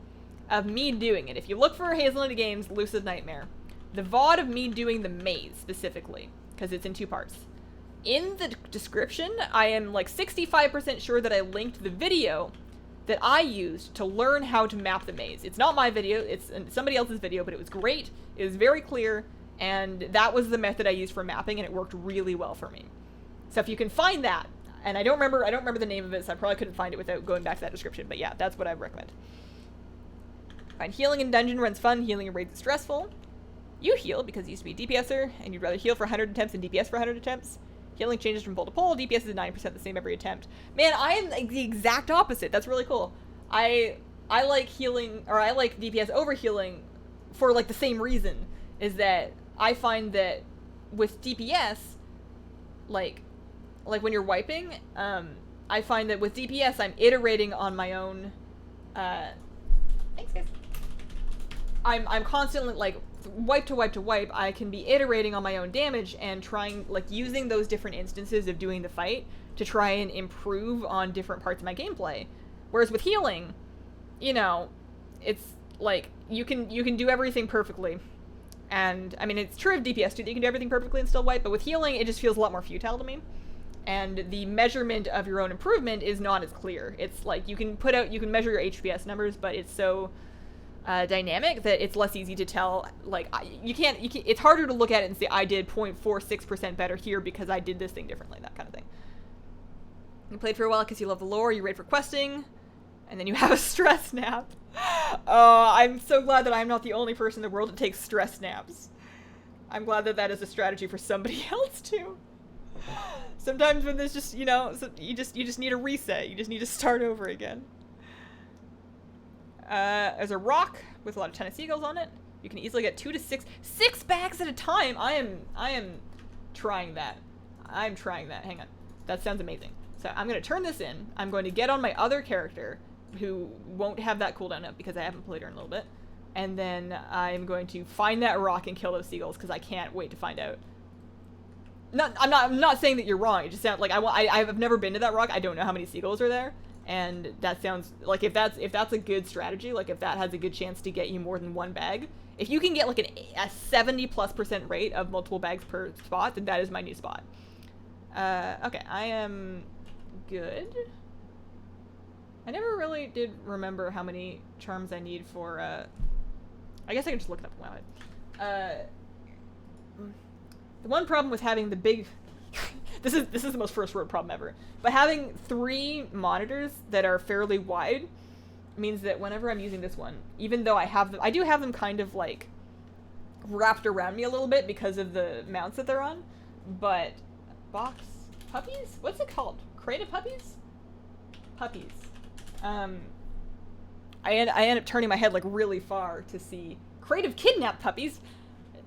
of me doing it. If you look for Hazelnuttygames Lucid Nightmare, the VoD of me doing the maze specifically, because it's in 2 parts. In the description, I am like 65% sure that I linked the video that I used to learn how to map the maze. It's not my video, it's somebody else's video, but it was great, it was very clear, and that was the method I used for mapping, and it worked really well for me. So if you can find that, and I don't remember the name of it, so I probably couldn't find it without going back to that description, but yeah, that's what I recommend. Find healing in dungeon runs fun, healing in raids is stressful. You heal because you used to be a DPSer, and you'd rather heal for 100 attempts than DPS for 100 attempts. Healing changes from pole to pole, DPS is 90% the same every attempt. Man, I am the exact opposite. That's really cool. I like healing, or I like DPS over healing for like the same reason, is that I find that with DPS, like when you're wiping, I find that with DPS I'm iterating on my own, thanks guys. I'm constantly, like, wipe to wipe to wipe, I can be iterating on my own damage and trying, like, using those different instances of doing the fight to try and improve on different parts of my gameplay. Whereas with healing, you know, it's, like, you can do everything perfectly. And, I mean, it's true of DPS too, that you can do everything perfectly and still wipe, but with healing, it just feels a lot more futile to me. And the measurement of your own improvement is not as clear. It's, like, you can measure your HPS numbers, but it's so... dynamic that it's less easy to tell. Like, you can't, it's harder to look at it and say I did 0.46% better here because I did this thing differently, that kind of thing. You played for a while because you love the lore, you ready for questing, and then you have a stress nap. I'm so glad that I'm not the only person in the world that takes stress naps. I'm glad that that is a strategy for somebody else too. Sometimes when there's just, you know, you just need a reset, you just need to start over again. There's a rock with a lot of ton of seagulls on it. You can easily get 2 to 6 bags at a time. I am trying that. I'm trying that. Hang on. That sounds amazing. So I'm going to turn this in. I'm going to get on my other character who won't have that cooldown up because I haven't played her in a little bit. And then I'm going to find that rock and kill those seagulls because I can't wait to find out. I'm not saying that you're wrong. It just sounds like I've never been to that rock. I don't know how many seagulls are there. And that sounds like if that's a good strategy, like if that has a good chance to get you more than 1 bag, if you can get like a 70+% rate of multiple bags per spot, then that is my new spot. Okay, I am good. I never really did remember how many charms I need for, I guess I can just look it up in my head. The one problem with having the big... this is the most first world problem ever. But having 3 monitors that are fairly wide means that whenever I'm using this one, even though I have them, I do have them kind of like wrapped around me a little bit because of the mounts that they're on, but box puppies? What's it called? Creative puppies? Puppies. I end up turning my head like really far to see creative kidnap puppies.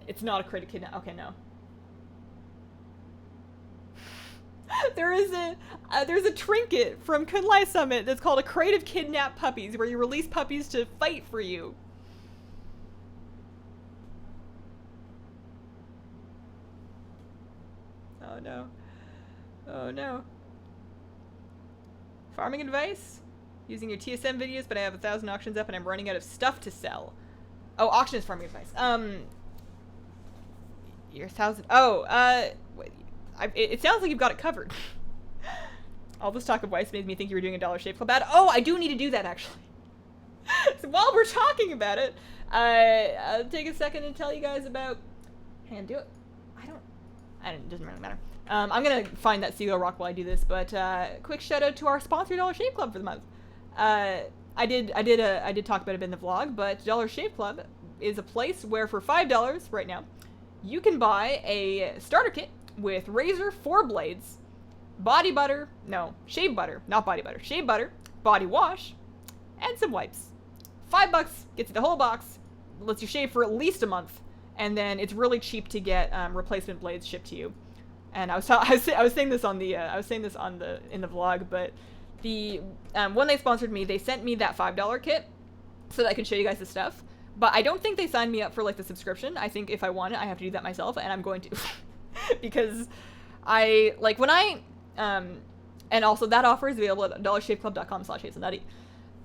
It's not a creative kidnap. Okay, no. There's a trinket from Kunlai Summit that's called a creative kidnap puppies, where you release puppies to fight for you. Oh no. Oh no. Farming advice? Using your TSM videos, but I have 1,000 auctions up and I'm running out of stuff to sell. Oh, auction is farming advice. Your 1,000. Oh, it sounds like you've got it covered. All this talk of Weiss made me think you were doing a Dollar Shave Club ad. Oh, I do need to do that, actually. So while we're talking about it, I'll take a second and tell you guys about... Hang on, do it. It doesn't really matter. I'm gonna find that Seagull Rock while I do this, but quick shout out to our sponsor, Dollar Shave Club, for the month. I did talk about it in the vlog, but Dollar Shave Club is a place where for $5 right now, you can buy a starter kit with razor, 4 blades, body butter, no, shave butter, not body butter, shave butter, body wash, and some wipes. $5 gets you the whole box, lets you shave for at least a month, and then it's really cheap to get replacement blades shipped to you. And I was saying this in the vlog, but the when they sponsored me, they sent me that $5 kit so that I could show you guys the stuff. But I don't think they signed me up for like the subscription. I think if I want it, I have to do that myself, and I'm going to. Because I like when I and also that offer is available at dollarshaveclub.com/hazelnutty.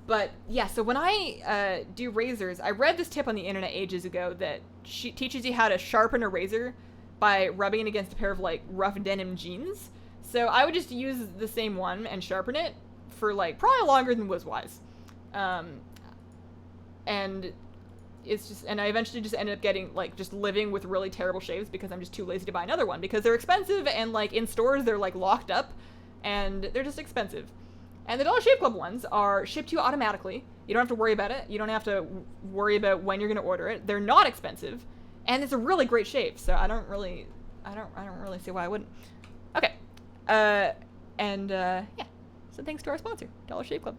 But yeah, so when I do razors, I read this tip on the internet ages ago that teaches you how to sharpen a razor by rubbing it against a pair of like rough denim jeans. So I would just use the same one and sharpen it for like probably longer than was wise. And it's just, and I eventually just ended up getting like just living with really terrible shaves because I'm just too lazy to buy another one because they're expensive, and like in stores they're like locked up and they're just expensive. And the Dollar Shave Club ones are shipped to you automatically. You don't have to worry about it. You don't have to worry about when you're going to order it. They're not expensive, and it's a really great shave. So I don't really see why I wouldn't. Okay. Yeah. So thanks to our sponsor, Dollar Shave Club.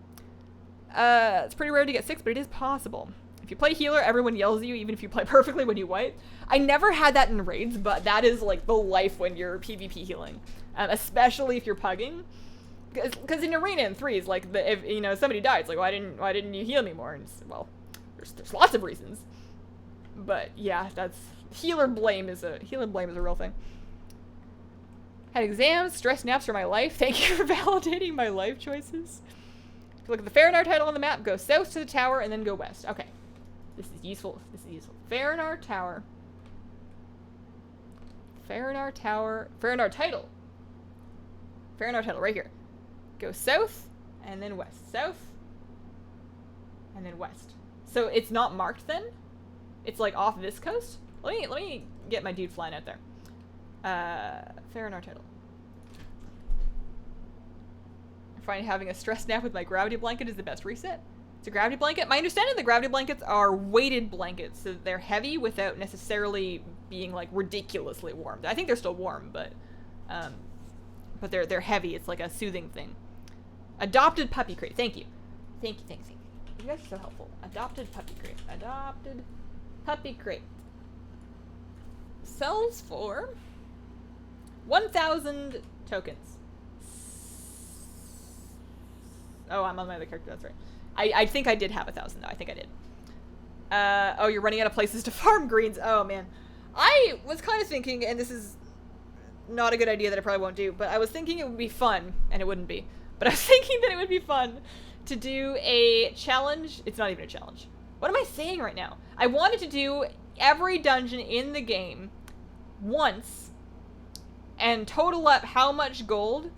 It's pretty rare to get 6, but it is possible. If you play healer, everyone yells at you, even if you play perfectly when you wipe. I never had that in raids, but that is like the life when you're PvP healing, especially if you're pugging. Because in arena in 3s, like if somebody died, it's like why didn't you heal me more? And well, there's lots of reasons, but yeah, that's healer blame is a real thing. Had exams, stress naps for my life. Thank you for validating my life choices. If you look at the Farinar title on the map, go south to the tower and then go west. Okay. This is useful. Farinar Tower. Farinar Tower. Farinar title. Farinar title, right here. Go south and then west. South and then west. So it's not marked then? It's like off this coast? Let me get my dude flying out there. Farinar title. I find having a stress nap with my gravity blanket is the best reset. It's a gravity blanket. My understanding, the gravity blankets are weighted blankets, so they're heavy without necessarily being like ridiculously warm. I think they're still warm, but they're heavy. It's like a soothing thing. Adopted puppy crate. Thank you. You guys are so helpful. Adopted puppy crate. Adopted puppy crate. Sells for 1,000 tokens. Oh, I'm on my other character. That's right. I think I did have 1,000 though. I think I did. Oh, you're running out of places to farm greens. Oh man. I was kind of thinking, and this is not a good idea that I probably won't do, but I was thinking it would be fun, and it wouldn't be. But I was thinking that it would be fun to do a challenge. It's not even a challenge. What am I saying right now? I wanted to do every dungeon in the game once and total up how much gold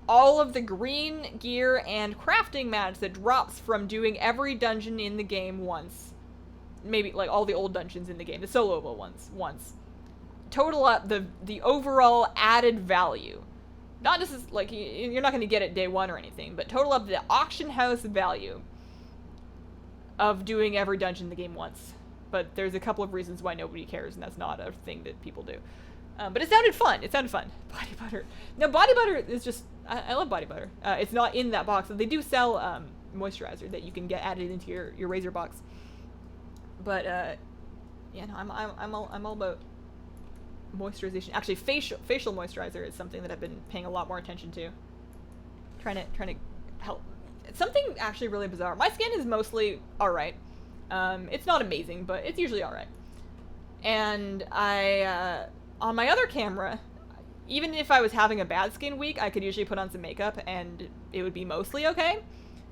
all of the green gear and crafting mats that drops from doing every dungeon in the game once. Maybe like all the old dungeons in the game, the soloable ones once. Total up the overall added value. Not just as, like, you're not going to get it day one or anything, but total up the auction house value of doing every dungeon in the game once. But there's a couple of reasons why nobody cares, and that's not a thing that people do. But it sounded fun. It sounded fun. Body butter. No, body butter is just... I love body butter. It's not in that box. They do sell moisturizer that you can get added into your razor box. But, yeah, no, I'm all about moisturization. Actually, facial moisturizer is something that I've been paying a lot more attention to. Trying to help. It's something actually really bizarre. My skin is mostly alright. It's not amazing, but it's usually alright. And on my other camera, even if I was having a bad skin week, I could usually put on some makeup and it would be mostly okay.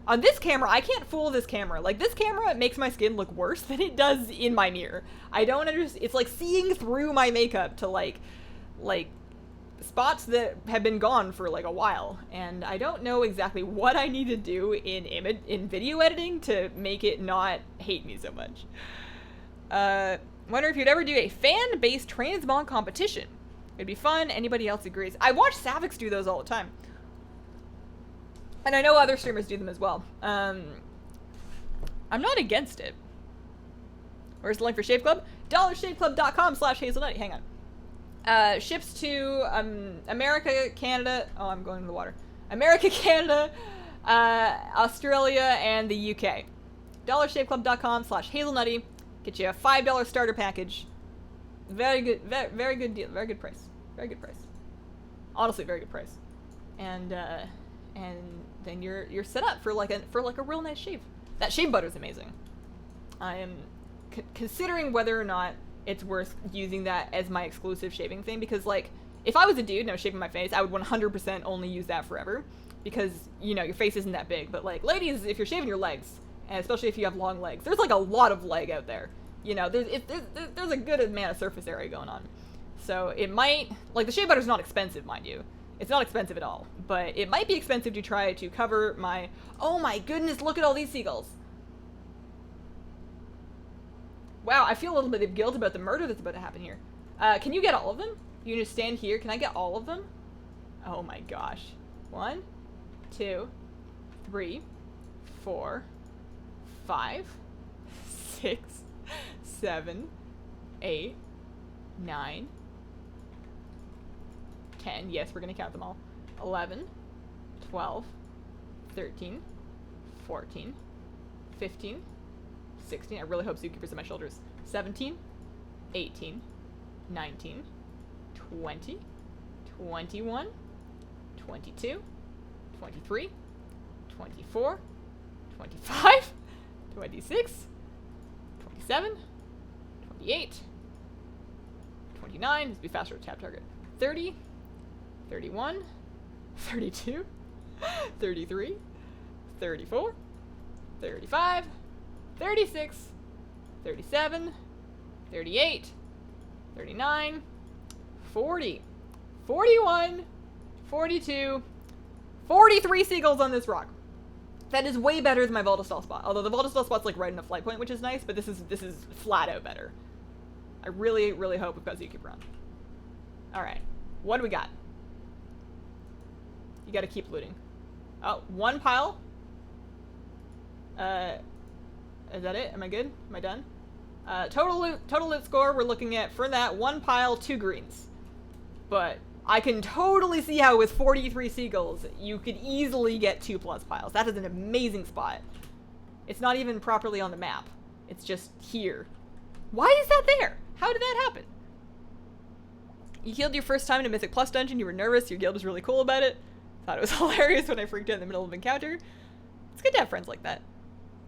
On this camera, I can't fool this camera. Like, this camera makes my skin look worse than it does in my mirror. I don't understand. It's like seeing through my makeup to like spots that have been gone for like a while. And I don't know exactly what I need to do in video editing to make it not hate me so much. Wonder if you'd ever do a fan-based transmog competition. It'd be fun. Anybody else agrees? I watch Savix do those all the time. And I know other streamers do them as well. I'm not against it. Where's the link for Shave Club? dollarshaveclub.com/hazelnutty. Hang on. Ships to America, Canada. Oh, I'm going to the water. America, Canada, Australia, and the UK. dollarshaveclub.com/hazelnutty. Get you a $5 starter package. Very good, very good deal. Very good price. Very good price. Honestly, very good price. And then you're set up for like a real nice shave. That shave butter is amazing. I am considering whether or not it's worth using that as my exclusive shaving thing, because like if I was a dude and I was shaving my face, I would 100% only use that forever, because you know your face isn't that big. But like ladies, if you're shaving your legs, and especially if you have long legs, there's like a lot of leg out there. You know, there's a good amount of surface area going on. So it might, like the shave butter's not expensive, mind you. It's not expensive at all, but it might be expensive to try to cover my... Oh my goodness, look at all these seagulls. Wow, I feel a little bit of guilt about the murder that's about to happen here. Can you get all of them? You can just stand here. Can I get all of them? Oh my gosh. 1, 2, 3, 4, 5, 6, 7, 8, 9, 10. Yes, we're gonna count them all. 11, 12, 13, 14, 15, 16. I really hope Zookeeper's on my shoulders. 17, 18, 19, 20, 21, 22, 23, 24, 25, 26, 27, 28, 29. Let's be faster with tap target. 30, 31, 32, 33, 34, 35, 36, 37, 38, 39, 40, 41, 42, 43 seagulls on this rock. That is way better than my Voltestall spot. Although the Voltestall spot's like right in a flight point, which is nice, but this is flat out better. I really, really hope we've got Zookeeper on. Alright. What do we got? You gotta keep looting. Oh, one pile. Is that it? Am I good? Am I done? Total loot score, we're looking at, for that, 1 pile, 2 greens. But I can totally see how with 43 seagulls, you could easily get 2+ piles. That is an amazing spot. It's not even properly on the map. It's just here. Why is that there? How did that happen? You healed your first time in a Mythic Plus dungeon, you were nervous, your guild was really cool about it. Thought it was hilarious when I freaked out in the middle of an encounter. It's good to have friends like that.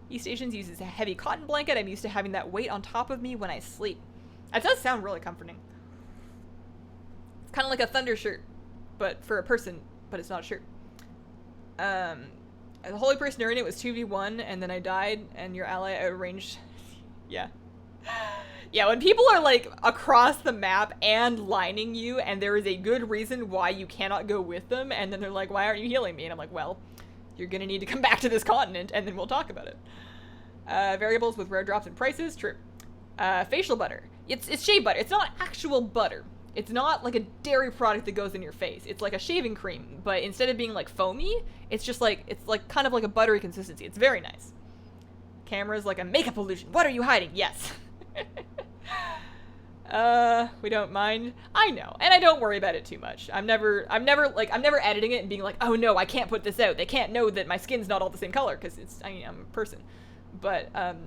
East Asians uses a heavy cotton blanket. I'm used to having that weight on top of me when I sleep. That does sound really comforting. It's kind of like a thunder shirt, but for a person, but it's not a shirt. The holy person during it was 2v1, and then I died, and your ally outranged. Yeah. Yeah, when people are like across the map and lining you, and there is a good reason why you cannot go with them, and then they're like, why aren't you healing me? And I'm like, well, you're gonna need to come back to this continent, and then we'll talk about it. Variables with rare drops and prices, true. Facial butter. It's shea butter. It's not actual butter. It's not like a dairy product that goes in your face. It's like a shaving cream, but instead of being like foamy, it's just like, it's like kind of like a buttery consistency. It's very nice. Camera's like a makeup illusion. What are you hiding? Yes. We don't mind. I know, and I don't worry about it too much. I'm never editing it and being like, oh no, I can't put this out. They can't know that my skin's not all the same color, because I'm a person. But, I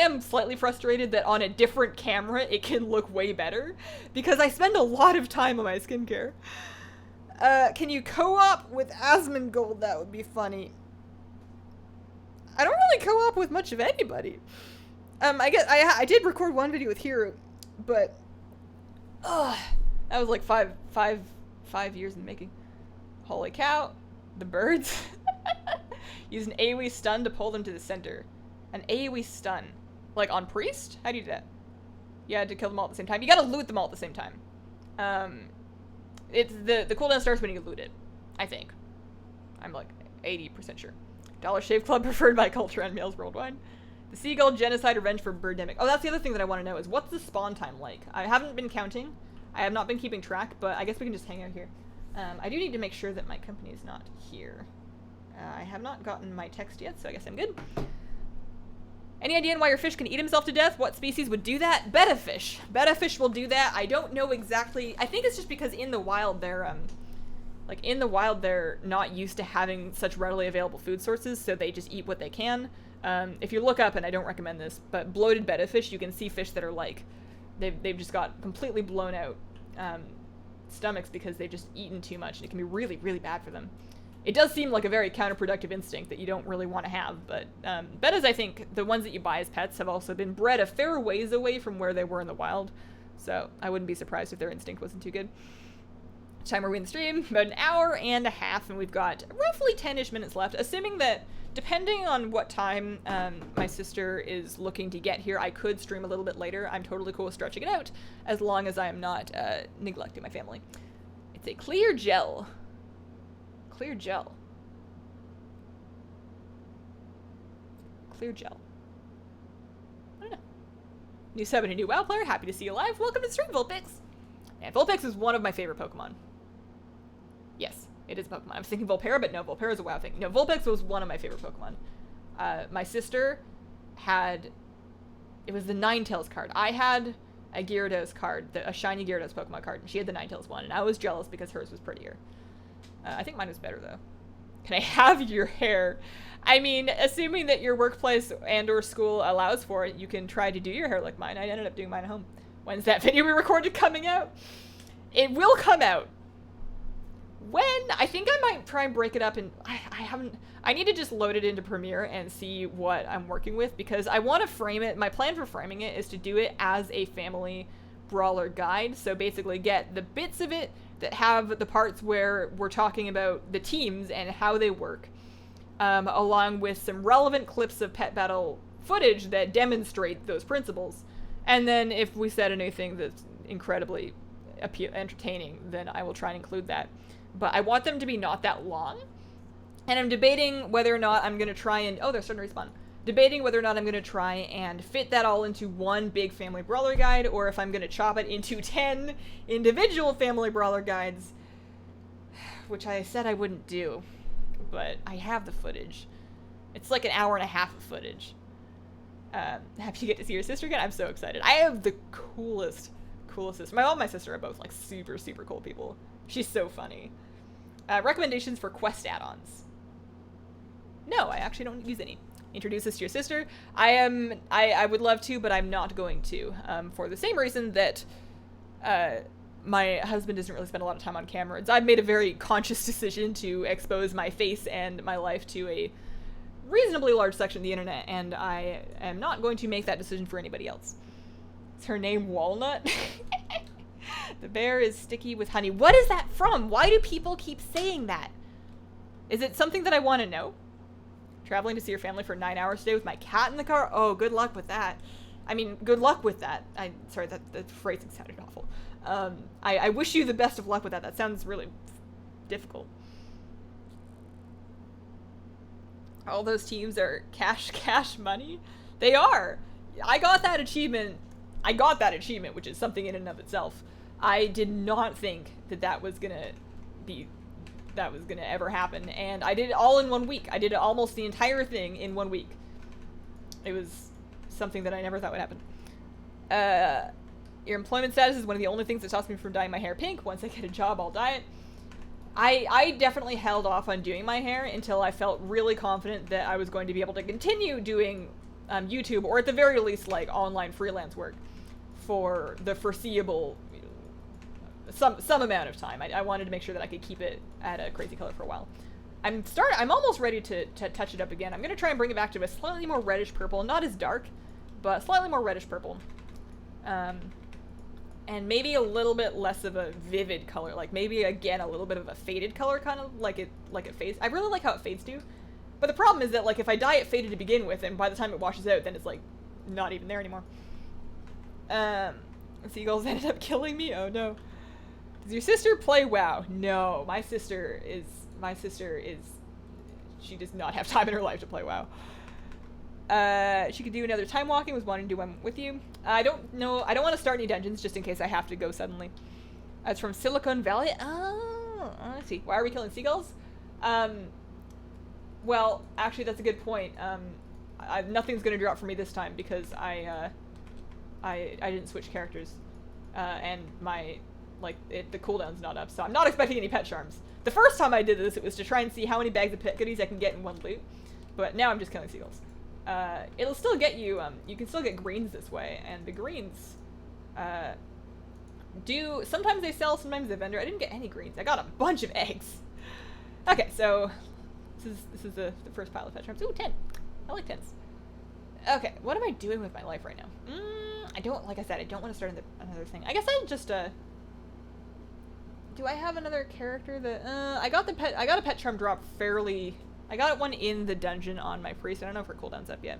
am slightly frustrated that on a different camera it can look way better, because I spend a lot of time on my skincare. Can you co-op with Asmongold? That would be funny. I don't really co-op with much of anybody. I guess I did record one video with Hero, but that was like five years in the making. Holy cow, the birds. Use an AoE stun to pull them to the center. An AoE stun, like on priest? How do you do that? You had to kill them all at the same time. You gotta loot them all at the same time. It's the cooldown starts when you loot it, I think. I'm like 80% sure. Dollar Shave Club preferred by culture and males worldwide. The Seagull Genocide Revenge for Birdemic. Oh, that's the other thing that I want to know is what's the spawn time like? I haven't been counting. I have not been keeping track, but I guess we can just hang out here. I do need to make sure that my company is not here. I have not gotten my text yet, so I guess I'm good. Any idea on why your fish can eat himself to death? What species would do that? Betta fish. Betta fish will do that. I don't know exactly. I think it's just because in the wild they're they're not used to having such readily available food sources, so they just eat what they can. If you look up, and I don't recommend this, but bloated betta fish, you can see fish that are like, they've just got completely blown out stomachs because they've just eaten too much, and it can be really, really bad for them. It does seem like a very counterproductive instinct that you don't really want to have, but bettas, I think, the ones that you buy as pets have also been bred a fair ways away from where they were in the wild, so I wouldn't be surprised if their instinct wasn't too good. Time are we in the stream? About an hour and a half, and we've got roughly 10-ish minutes left, assuming that, depending on what time my sister is looking to get here, I could stream a little bit later. I'm totally cool with stretching it out, as long as I am not neglecting my family. It's a clear gel. Clear gel. Clear gel. I don't know. New sub and a new WoW player. Happy to see you live. Welcome to the stream, Vulpix. Yeah, Vulpix is one of my favorite Pokemon. Yes, it is a Pokemon. I was thinking Volpera, but no, Volpera is a WoW thing. No, Vulpix was one of my favorite Pokemon. My sister had... It was the Ninetales card. I had a Gyarados card, a shiny Gyarados Pokemon card, and she had the Ninetales one, and I was jealous because hers was prettier. I think mine was better, though. Can I have your hair? I mean, assuming that your workplace and or school allows for it, you can try to do your hair like mine. I ended up doing mine at home. When's that video we recorded coming out? It will come out. When? I think I might try and break it up, and I need to just load it into Premiere and see what I'm working with, because I want to frame it. My plan for framing it is to do it as a family brawler guide. So basically get the bits of it that have the parts where we're talking about the teams and how they work, along with some relevant clips of pet battle footage that demonstrate those principles. And then if we said anything that's incredibly entertaining, then I will try and include that. But I want them to be not that long. And I'm debating whether or not I'm going to try and... Oh, they're starting to respawn. Debating whether or not I'm going to try and fit that all into one big family brawler guide, or if I'm going to chop it into 10 individual family brawler guides, which I said I wouldn't do, but I have the footage. It's like an hour and a half of footage. Happy you get to see your sister again. I'm so excited. I have the coolest sister. My mom and my sister are both like super, super cool people. She's so funny. Recommendations for quest add-ons. No, I actually don't use any. Introduce us to your sister. I would love to, but I'm not going to, for the same reason that my husband doesn't really spend a lot of time on camera. I've made a very conscious decision to expose my face and my life to a reasonably large section of the internet, and I am not going to make that decision for anybody else. Is her name Walnut? The bear is sticky with honey. What is that from? Why do people keep saying that? Is it something that I want to know? Traveling to see your family for 9 hours today with my cat in the car? Oh, good luck with that. I mean, good luck with that. Sorry, that the phrasing sounded awful. I wish you the best of luck with that. That sounds really difficult. All those teams are cash money. They are. I got that achievement, which is something in and of itself. I did not think that was gonna ever happen, and I did it all in 1 week. I did almost the entire thing in 1 week. It was something that I never thought would happen. Your employment status is one of the only things that stops me from dyeing my hair pink. Once I get a job, I'll dye it. I definitely held off on doing my hair until I felt really confident that I was going to be able to continue doing YouTube, or at the very least, like, online freelance work for the foreseeable, some amount of time. I wanted to make sure that I could keep it at a crazy color for a while. I'm almost ready to touch it up again. I'm going to try and bring it back to a slightly more reddish purple. Not as dark, but slightly more reddish purple. And maybe a little bit less of a vivid color. Like, maybe, again, a little bit of a faded color, kind of like it fades. I really like how it fades, too. But the problem is that, like, if I dye it faded to begin with, and by the time it washes out, then it's, like, not even there anymore. Seagulls ended up killing me? Oh, no. Does your sister play WoW? No, my sister is, she does not have time in her life to play WoW. She could do another Timewalking, was wanting to do one with you. I don't know, I don't want to start any dungeons just in case I have to go suddenly. It's from Silicon Valley. Oh, I see. Why are we killing seagulls? Well, actually, that's a good point. Nothing's gonna drop for me this time because I didn't switch characters, and the cooldown's not up, so I'm not expecting any pet charms. The first time I did this, it was to try and see how many bags of pet goodies I can get in one loot, but now I'm just killing seagulls. It'll still get you, you can still get greens this way, and the greens, sometimes they sell, sometimes they vendor. I didn't get any greens. I got a bunch of eggs. Okay, so this is the first pile of pet charms. Ooh, 10. I like 10s. Okay, what am I doing with my life right now? Like I said, I don't want to start another thing. I guess I'll just, do I have another character that, I got a pet charm drop fairly, I got one in the dungeon on my priest. I don't know if her cooldown's up yet.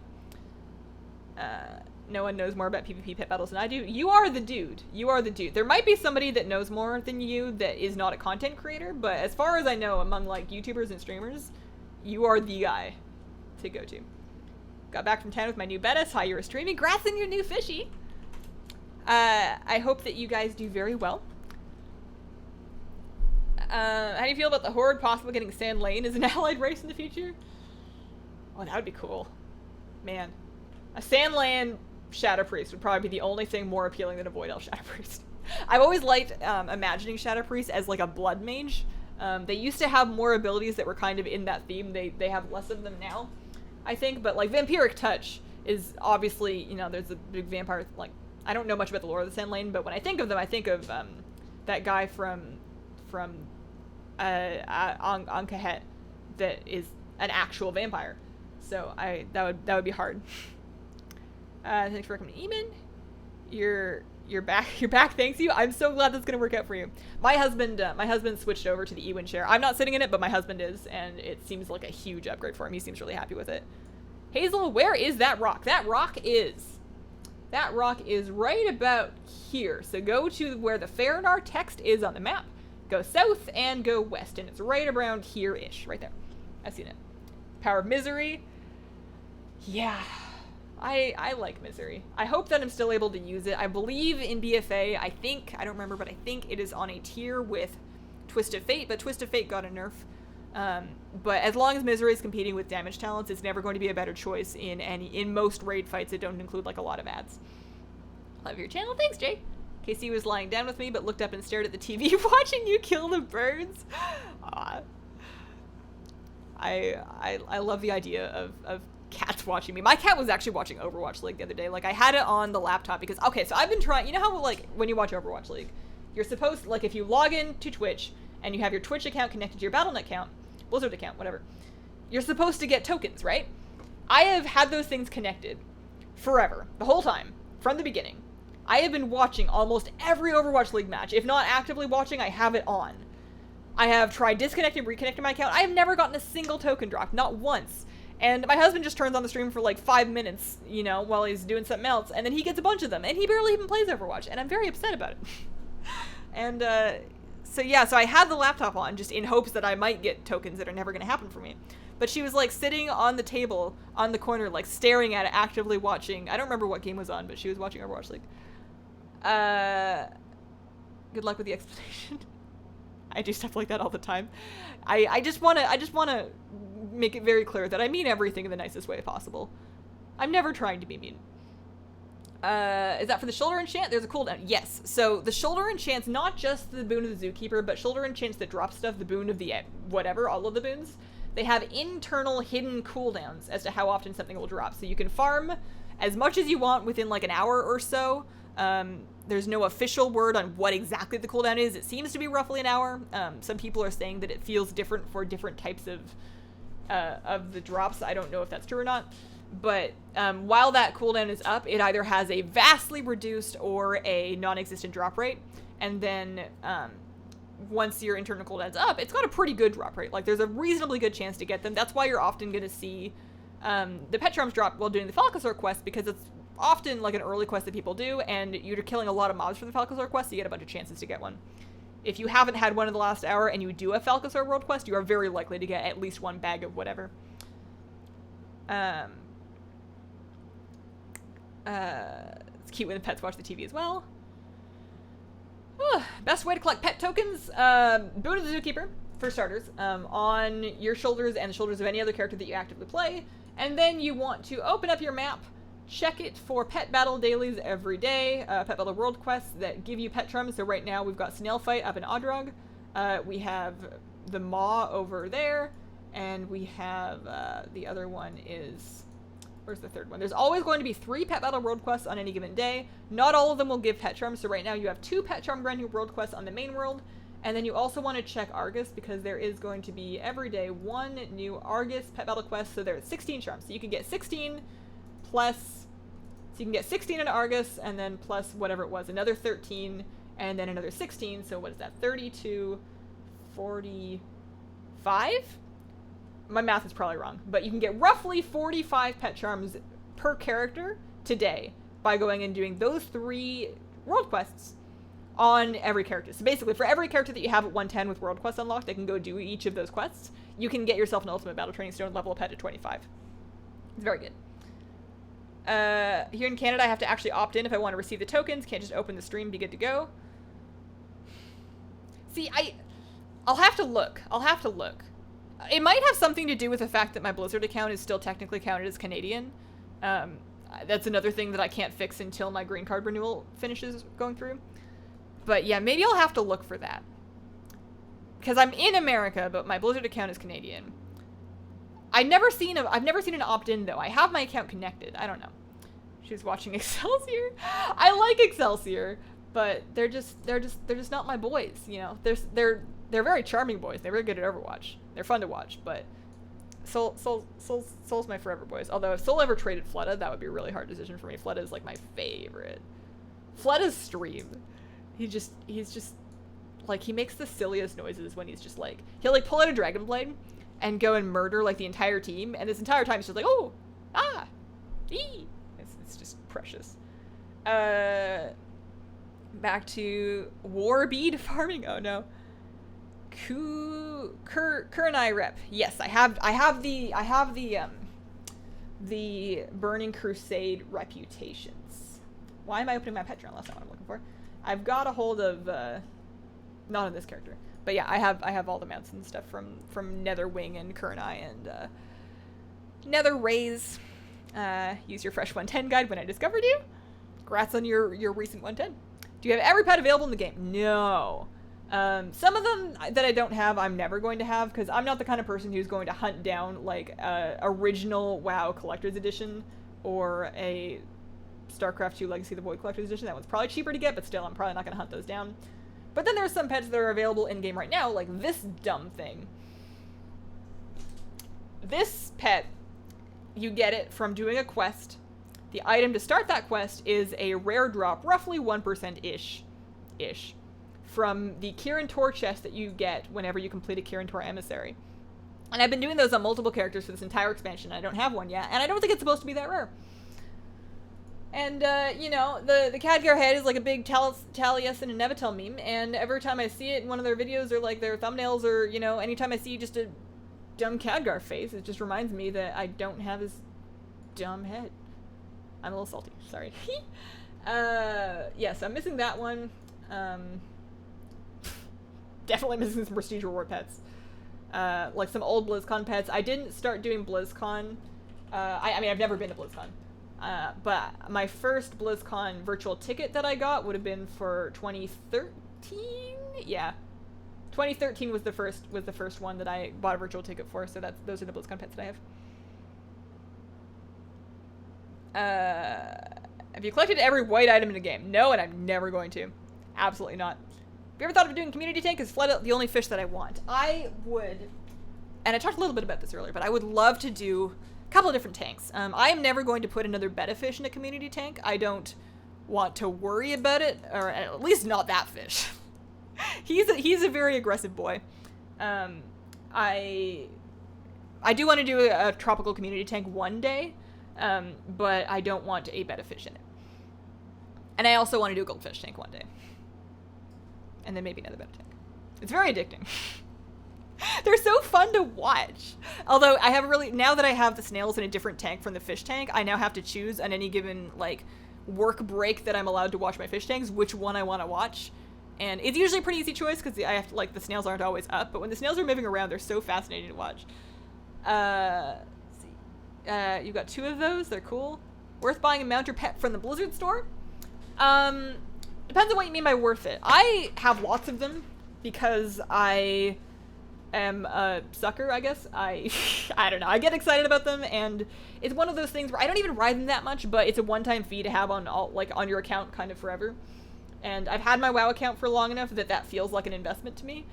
No one knows more about PvP pet battles than I do. You are the dude. You are the dude. There might be somebody that knows more than you that is not a content creator, but as far as I know, among, like, YouTubers and streamers, you are the guy to go to. Got back from town with my new beta. Saw you were streaming. Congrats on your new fishy. I hope that you guys do very well. How do you feel about the Horde possibly getting Sand Lane as an allied race in the future? Oh, that would be cool. Man. A Sand Lane Shadow Priest would probably be the only thing more appealing than a Void Elf Shadow Priest. I've always liked imagining Shadow Priest as like a blood mage. They used to have more abilities that were kind of in that theme. They have less of them now, I think. But like Vampiric Touch is obviously, you know, there's a big vampire, like, I don't know much about the lore of the Sand Lane, but when I think of them, I think of that guy from Ankahet that is an actual vampire. So that would be hard. Thanks for recommending Eamon. You're back. Thanks you. I'm so glad that's gonna work out for you. My husband switched over to the Ewin chair. I'm not sitting in it, but my husband is, and it seems like a huge upgrade for him. He seems really happy with it. Hazel, where is that rock? That rock is right about here. So go to where the Faranar text is on the map. Go south and go west, and it's right around here-ish, right there. I've seen it. Power of Misery. Yeah, I like Misery. I hope that I'm still able to use it. I believe in BFA, I don't remember, but I think it is on a tier with Twist of Fate, but Twist of Fate got a nerf. But as long as Misery is competing with damage talents, it's never going to be a better choice in most raid fights that don't include like a lot of ads. Love your channel. Thanks, Jay. Casey was lying down with me, but looked up and stared at the TV watching you kill the birds. Aww. I love the idea of cats watching me. My cat was actually watching Overwatch League the other day. Like, I had it on the laptop because, okay, so I've been trying, you know how, like, when you watch Overwatch League, you're supposed, like, if you log in to Twitch and you have your Twitch account connected to your Battle.net account, Blizzard account, whatever, you're supposed to get tokens, right? I have had those things connected forever, the whole time, from the beginning. I have been watching almost every Overwatch League match. If not actively watching, I have it on. I have tried disconnecting, reconnecting my account. I have never gotten a single token drop, not once. And my husband just turns on the stream for like 5 minutes, you know, while he's doing something else, and then he gets a bunch of them, and he barely even plays Overwatch, and I'm very upset about it. And, so yeah, so I had the laptop on just in hopes that I might get tokens that are never going to happen for me. But she was like sitting on the table on the corner, like staring at it, actively watching. I don't remember what game was on, but she was watching Overwatch. Like, good luck with the explanation. I do stuff like that all the time. I just wanna make it very clear that I mean everything in the nicest way possible. I'm never trying to be mean. Is that for the shoulder enchant? There's a cooldown. Yes. So the shoulder enchant's not just the boon of the Zookeeper, but shoulder enchants that drop stuff, the boon of the whatever, all of the boons. They have internal hidden cooldowns as to how often something will drop. So you can farm as much as you want within like an hour or so. There's no official word on what exactly the cooldown is. It seems to be roughly an hour. Some people are saying that it feels different for different types of the drops. I don't know if that's true or not. But while that cooldown is up, it either has a vastly reduced or a non-existent drop rate. And then once your internal cooldown's up, it's got a pretty good drop rate. Like, there's a reasonably good chance to get them. That's why you're often going to see the pet charms drop while doing the Falcosaur quest, because it's often like an early quest that people do, and you're killing a lot of mobs for the Falcosaur quest, so you get a bunch of chances to get one. If you haven't had one in the last hour and you do a Falcosaur world quest, you are very likely to get at least one bag of whatever. It's cute when the pets watch the TV as well. Best way to collect pet tokens, boon of the Zookeeper, for starters, on your shoulders and the shoulders of any other character that you actively play. And then you want to open up your map, check it for pet battle dailies every day, pet battle world quests that give you pet charms. So right now we've got Snail fight up in Odrog. We have the Maw over there, and we have the other one is... Where's the third one? There's always going to be 3 pet battle world quests on any given day. Not all of them will give pet charms, so right now you have 2 pet charm granting world quests on the main world. And then you also want to check Argus, because there is going to be every day 1 new Argus pet battle quest, so there's 16 charms. So you can get 16 plus... So you can get 16 in Argus, and then plus whatever it was, another 13, and then another 16, so what is that, 32, 45? My math is probably wrong, but you can get roughly 45 pet charms per character today by going and doing those 3 world quests on every character. So basically, for every character that you have at 110 with world quests unlocked, they can go do each of those quests. You can get yourself an ultimate battle training stone, level a pet to 25. It's very good. Here in Canada, I have to actually opt in if I want to receive the tokens. Can't just open the stream, be good to go. See, I'll have to look. It might have something to do with the fact that my Blizzard account is still technically counted as Canadian. That's another thing that I can't fix until my green card renewal finishes going through. But yeah, maybe I'll have to look for that. Because I'm in America, but my Blizzard account is Canadian. I've never seen an opt-in though. I have my account connected. I don't know. She's watching Excelsior. I like Excelsior, but they're just not my boys, you know. They're very charming boys. They're very good at Overwatch. They're fun to watch, but Soul's my forever boys. Although if Soul ever traded Fleta, that would be a really hard decision for me. Fleta is like my favorite. Fleta's stream. He's just like, he makes the silliest noises when he's just like, he'll like pull out a Dragon Blade and go and murder like the entire team, and this entire time he's just like, oh, ah, ee. It's just precious. Back to Warbead farming. Oh no. Kurenai rep. Yes, I have the Burning Crusade reputations. Why am I opening my pet journal? That's not what I'm looking for. I've got a hold of not of this character, but yeah, I have all the mounts and stuff from Netherwing and Kurenai and Nether Rays. Use your fresh 110 guide when I discovered you. Congrats on your recent 110. Do you have every pet available in the game? No. Some of them that I don't have, I'm never going to have, because I'm not the kind of person who's going to hunt down, like, original WoW Collector's Edition or a StarCraft 2 Legacy of the Void Collector's Edition. That one's probably cheaper to get, but still, I'm probably not going to hunt those down. But then there's some pets that are available in-game right now, like this dumb thing. This pet, you get it from doing a quest. The item to start that quest is a rare drop, roughly 1%-ish, from the Kirin Tor chest that you get whenever you complete a Kirin Tor Emissary. And I've been doing those on multiple characters for this entire expansion. I don't have one yet, and I don't think it's supposed to be that rare. And, you know, the Khadgar head is like a big Taliesin and Nevatel meme, and every time I see it in one of their videos or, like, their thumbnails or, you know, anytime I see just a dumb Khadgar face, it just reminds me that I don't have his dumb head. I'm a little salty. Sorry. Yes, I'm missing that one. Definitely missing some Prestige Reward pets. Like some old BlizzCon pets. I didn't start doing BlizzCon. I mean, I've never been to BlizzCon. But my first BlizzCon virtual ticket that I got would have been for 2013? Yeah. 2013 was the first one that I bought a virtual ticket for, so those are the BlizzCon pets that I have. Have you collected every white item in the game? No, and I'm never going to. Absolutely not. Have you ever thought of doing community tank? Is flood the only fish that I want? I would, and I talked a little bit about this earlier, but I would love to do a couple of different tanks. I am never going to put another betta fish in a community tank. I don't want to worry about it, or at least not that fish. He's a very aggressive boy. I do want to do a tropical community tank one day, but I don't want a betta fish in it. And I also want to do a goldfish tank one day. And then maybe another betta tank. It's very addicting. They're so fun to watch. Although I have now that I have the snails in a different tank from the fish tank, I now have to choose on any given, like, work break that I'm allowed to watch my fish tanks, which one I want to watch. And it's usually a pretty easy choice because I have to, like, the snails aren't always up, but when the snails are moving around, they're so fascinating to watch. Let's see. You've got 2 of those. They're cool. Worth buying a mount or pet from the Blizzard store? Depends on what you mean by worth it. I have lots of them because I am a sucker, I guess. I don't know. I get excited about them, and it's one of those things where I don't even ride them that much, but it's a one-time fee to have on on your account kind of forever. And I've had my WoW account for long enough that feels like an investment to me.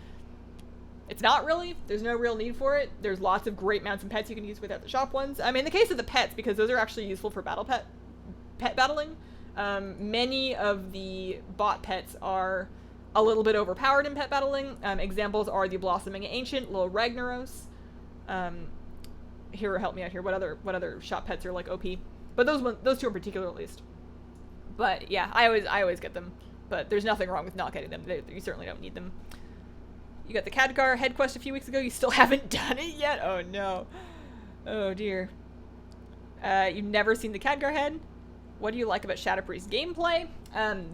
It's not really. There's no real need for it. There's lots of great mounts and pets you can use without the shop ones. I mean, in the case of the pets, because those are actually useful for pet battling, many of the bot pets are a little bit overpowered in pet battling. Examples are the Blossoming Ancient, Lil Ragnaros. Here, help me out here. What other shop pets are like OP? But those 2 in particular, at least. But yeah, I always get them. But there's nothing wrong with not getting them. You certainly don't need them. You got the Khadgar head quest a few weeks ago. You still haven't done it yet? Oh no. Oh dear. You've never seen the Khadgar head? What do you like about Shadowpriest's gameplay?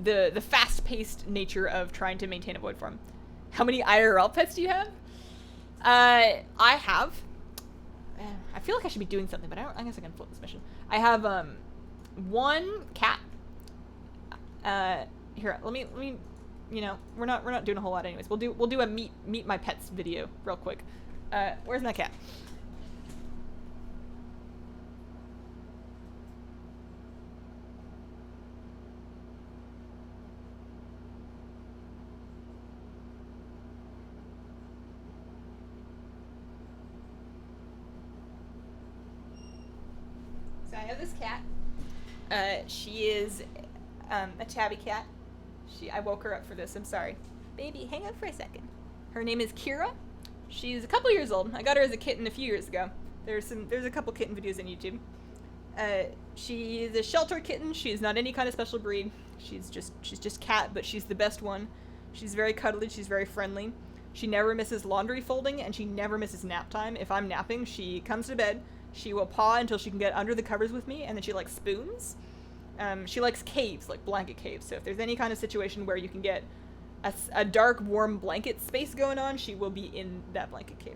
The fast-paced nature of trying to maintain a void form. How many IRL pets do you have? I have. I feel like I should be doing something, but I guess I can flip this mission. I have 1 cat. Here, let me. You know, we're not doing a whole lot anyways. We'll do a meet my pets video real quick. Where's my cat? So I have this cat. She is a tabby cat. I woke her up for this. I'm sorry. Baby, hang on for a second. Her name is Kira. She's a couple years old. I got her as a kitten a few years ago. There's a couple kitten videos on YouTube. She's a shelter kitten. She's not any kind of special breed. She's just cat, but she's the best one. She's very cuddly. She's very friendly. She never misses laundry folding, and she never misses nap time. If I'm napping, she comes to bed. She will paw until she can get under the covers with me, and then she likes spoons. She likes caves, like blanket caves. So if there's any kind of situation where you can get a dark, warm blanket space going on, she will be in that blanket cave.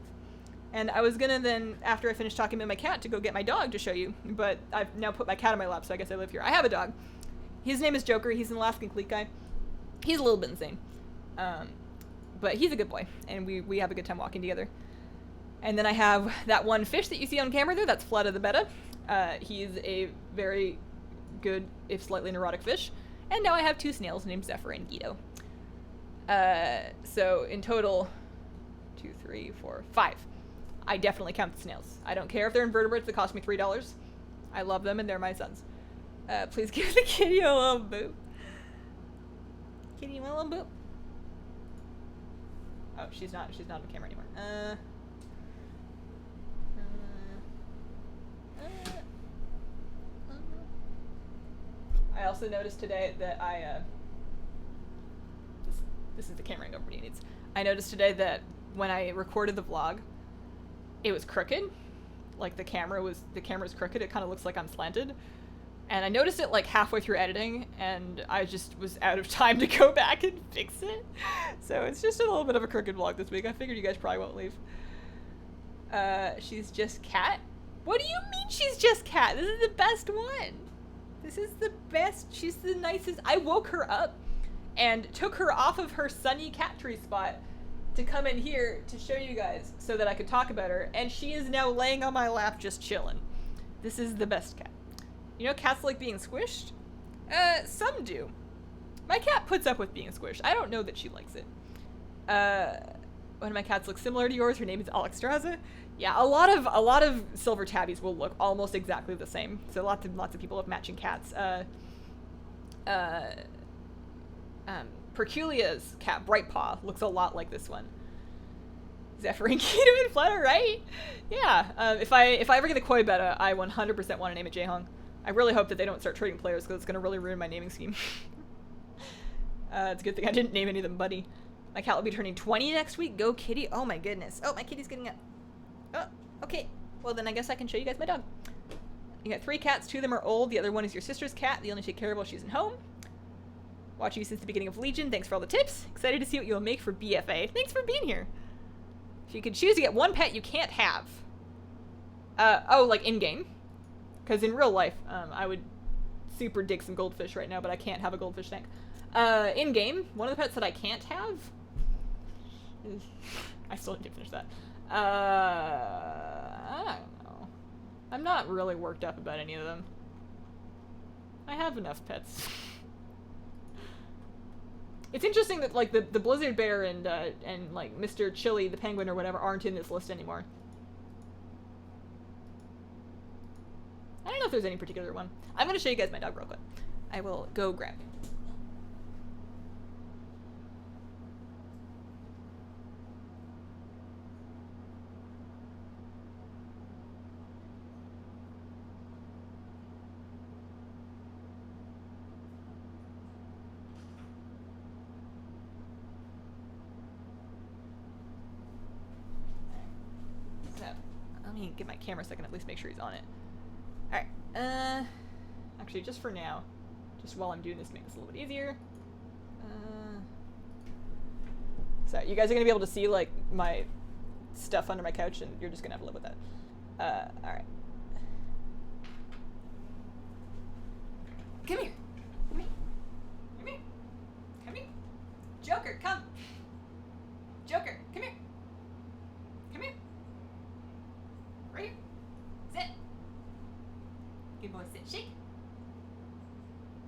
And I was gonna then, after I finished talking about my cat, to go get my dog to show you, but I've now put my cat on my lap, so I guess I live here. I have a dog. His name is Joker. He's an Alaskan Cleat guy. He's a little bit insane. But he's a good boy, and we have a good time walking together. And then I have that one fish that you see on camera there. That's Flood of the Betta. He's a very good, if slightly neurotic fish. And now I have 2 snails named Zephyr and Guido. So in total, 2, 3, 4, 5. I definitely count the snails. I don't care if they're invertebrates that cost me $3. I love them and they're my sons. Please give the kitty a little boop. Kitty, you want a little boop? Oh, she's not on camera anymore. I also noticed today that this is the camera angle everybody needs. I noticed today that when I recorded the vlog, it was crooked. Like the camera's crooked. It kind of looks like I'm slanted. And I noticed it like halfway through editing, and I just was out of time to go back and fix it. So it's just a little bit of a crooked vlog this week. I figured you guys probably won't leave. She's just cat? What do you mean she's just cat? This is the best one. This is the best. She's the nicest. I woke her up and took her off of her sunny cat tree spot to come in here to show you guys so that I could talk about her, and she is now laying on my lap just chilling. This is the best cat. You know cats like being squished? Some do. My cat puts up with being squished. I don't know that she likes it. One of my cats looks similar to yours. Her name is Alexstrasza. Yeah, a lot of silver tabbies will look almost exactly the same. So lots of people have matching cats. Perculia's cat, Brightpaw, looks a lot like this one. Zephyr and Keto and Flutter, right? Yeah. If I ever get the Koi beta, I 100% want to name it Jaehong. I really hope that they don't start trading players because it's going to really ruin my naming scheme. It's a good thing I didn't name any of them Buddy. My cat will be turning 20 next week. Go kitty. Oh my goodness. Oh, my kitty's getting up. Oh, okay. Well, then I guess I can show you guys my dog. You got 3 cats. 2 of them are old. The other one is your sister's cat. The only take care of while she's at home. Watching you since the beginning of Legion. Thanks for all the tips. Excited to see what you'll make for BFA. Thanks for being here. If you could choose to get one pet you can't have. Oh, like in-game. Because in real life, I would super dig some goldfish right now, but I can't have a goldfish tank. In-game, one of the pets that I can't have is... I still didn't finish that. I don't know. I'm not really worked up about any of them. I have enough pets. It's interesting that, like, the Blizzard Bear and like, Mr. Chili, the penguin or whatever, aren't in this list anymore. I don't know if there's any particular one. I'm gonna show you guys my dog real quick. I will go grab him. So, let me get my camera so I can at least make sure he's on it. Alright, actually, just for now, just while I'm doing this to make this a little bit easier, so you guys are gonna be able to see, like, my stuff under my couch, and you're just gonna have to live with that. Alright. Come here. Come here. Come here. Come here. Joker, come. Joker, come here. Come here. Right here. Sit. Good boy, sit. Shake.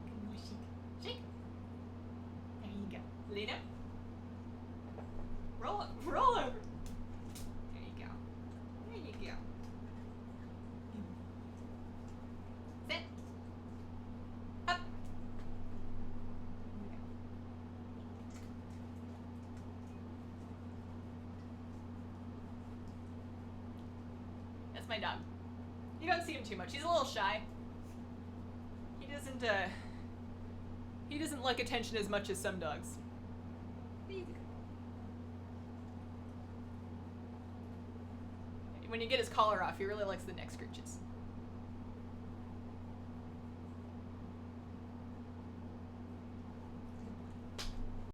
Good boy, shake. Shake. There you go. Lay down. Roll over. There you go. There you go. Sit. Up. That's my dog. You don't see him too much. He's a little shy. He doesn't like attention as much as some dogs. When you get his collar off, he really likes the neck scritches.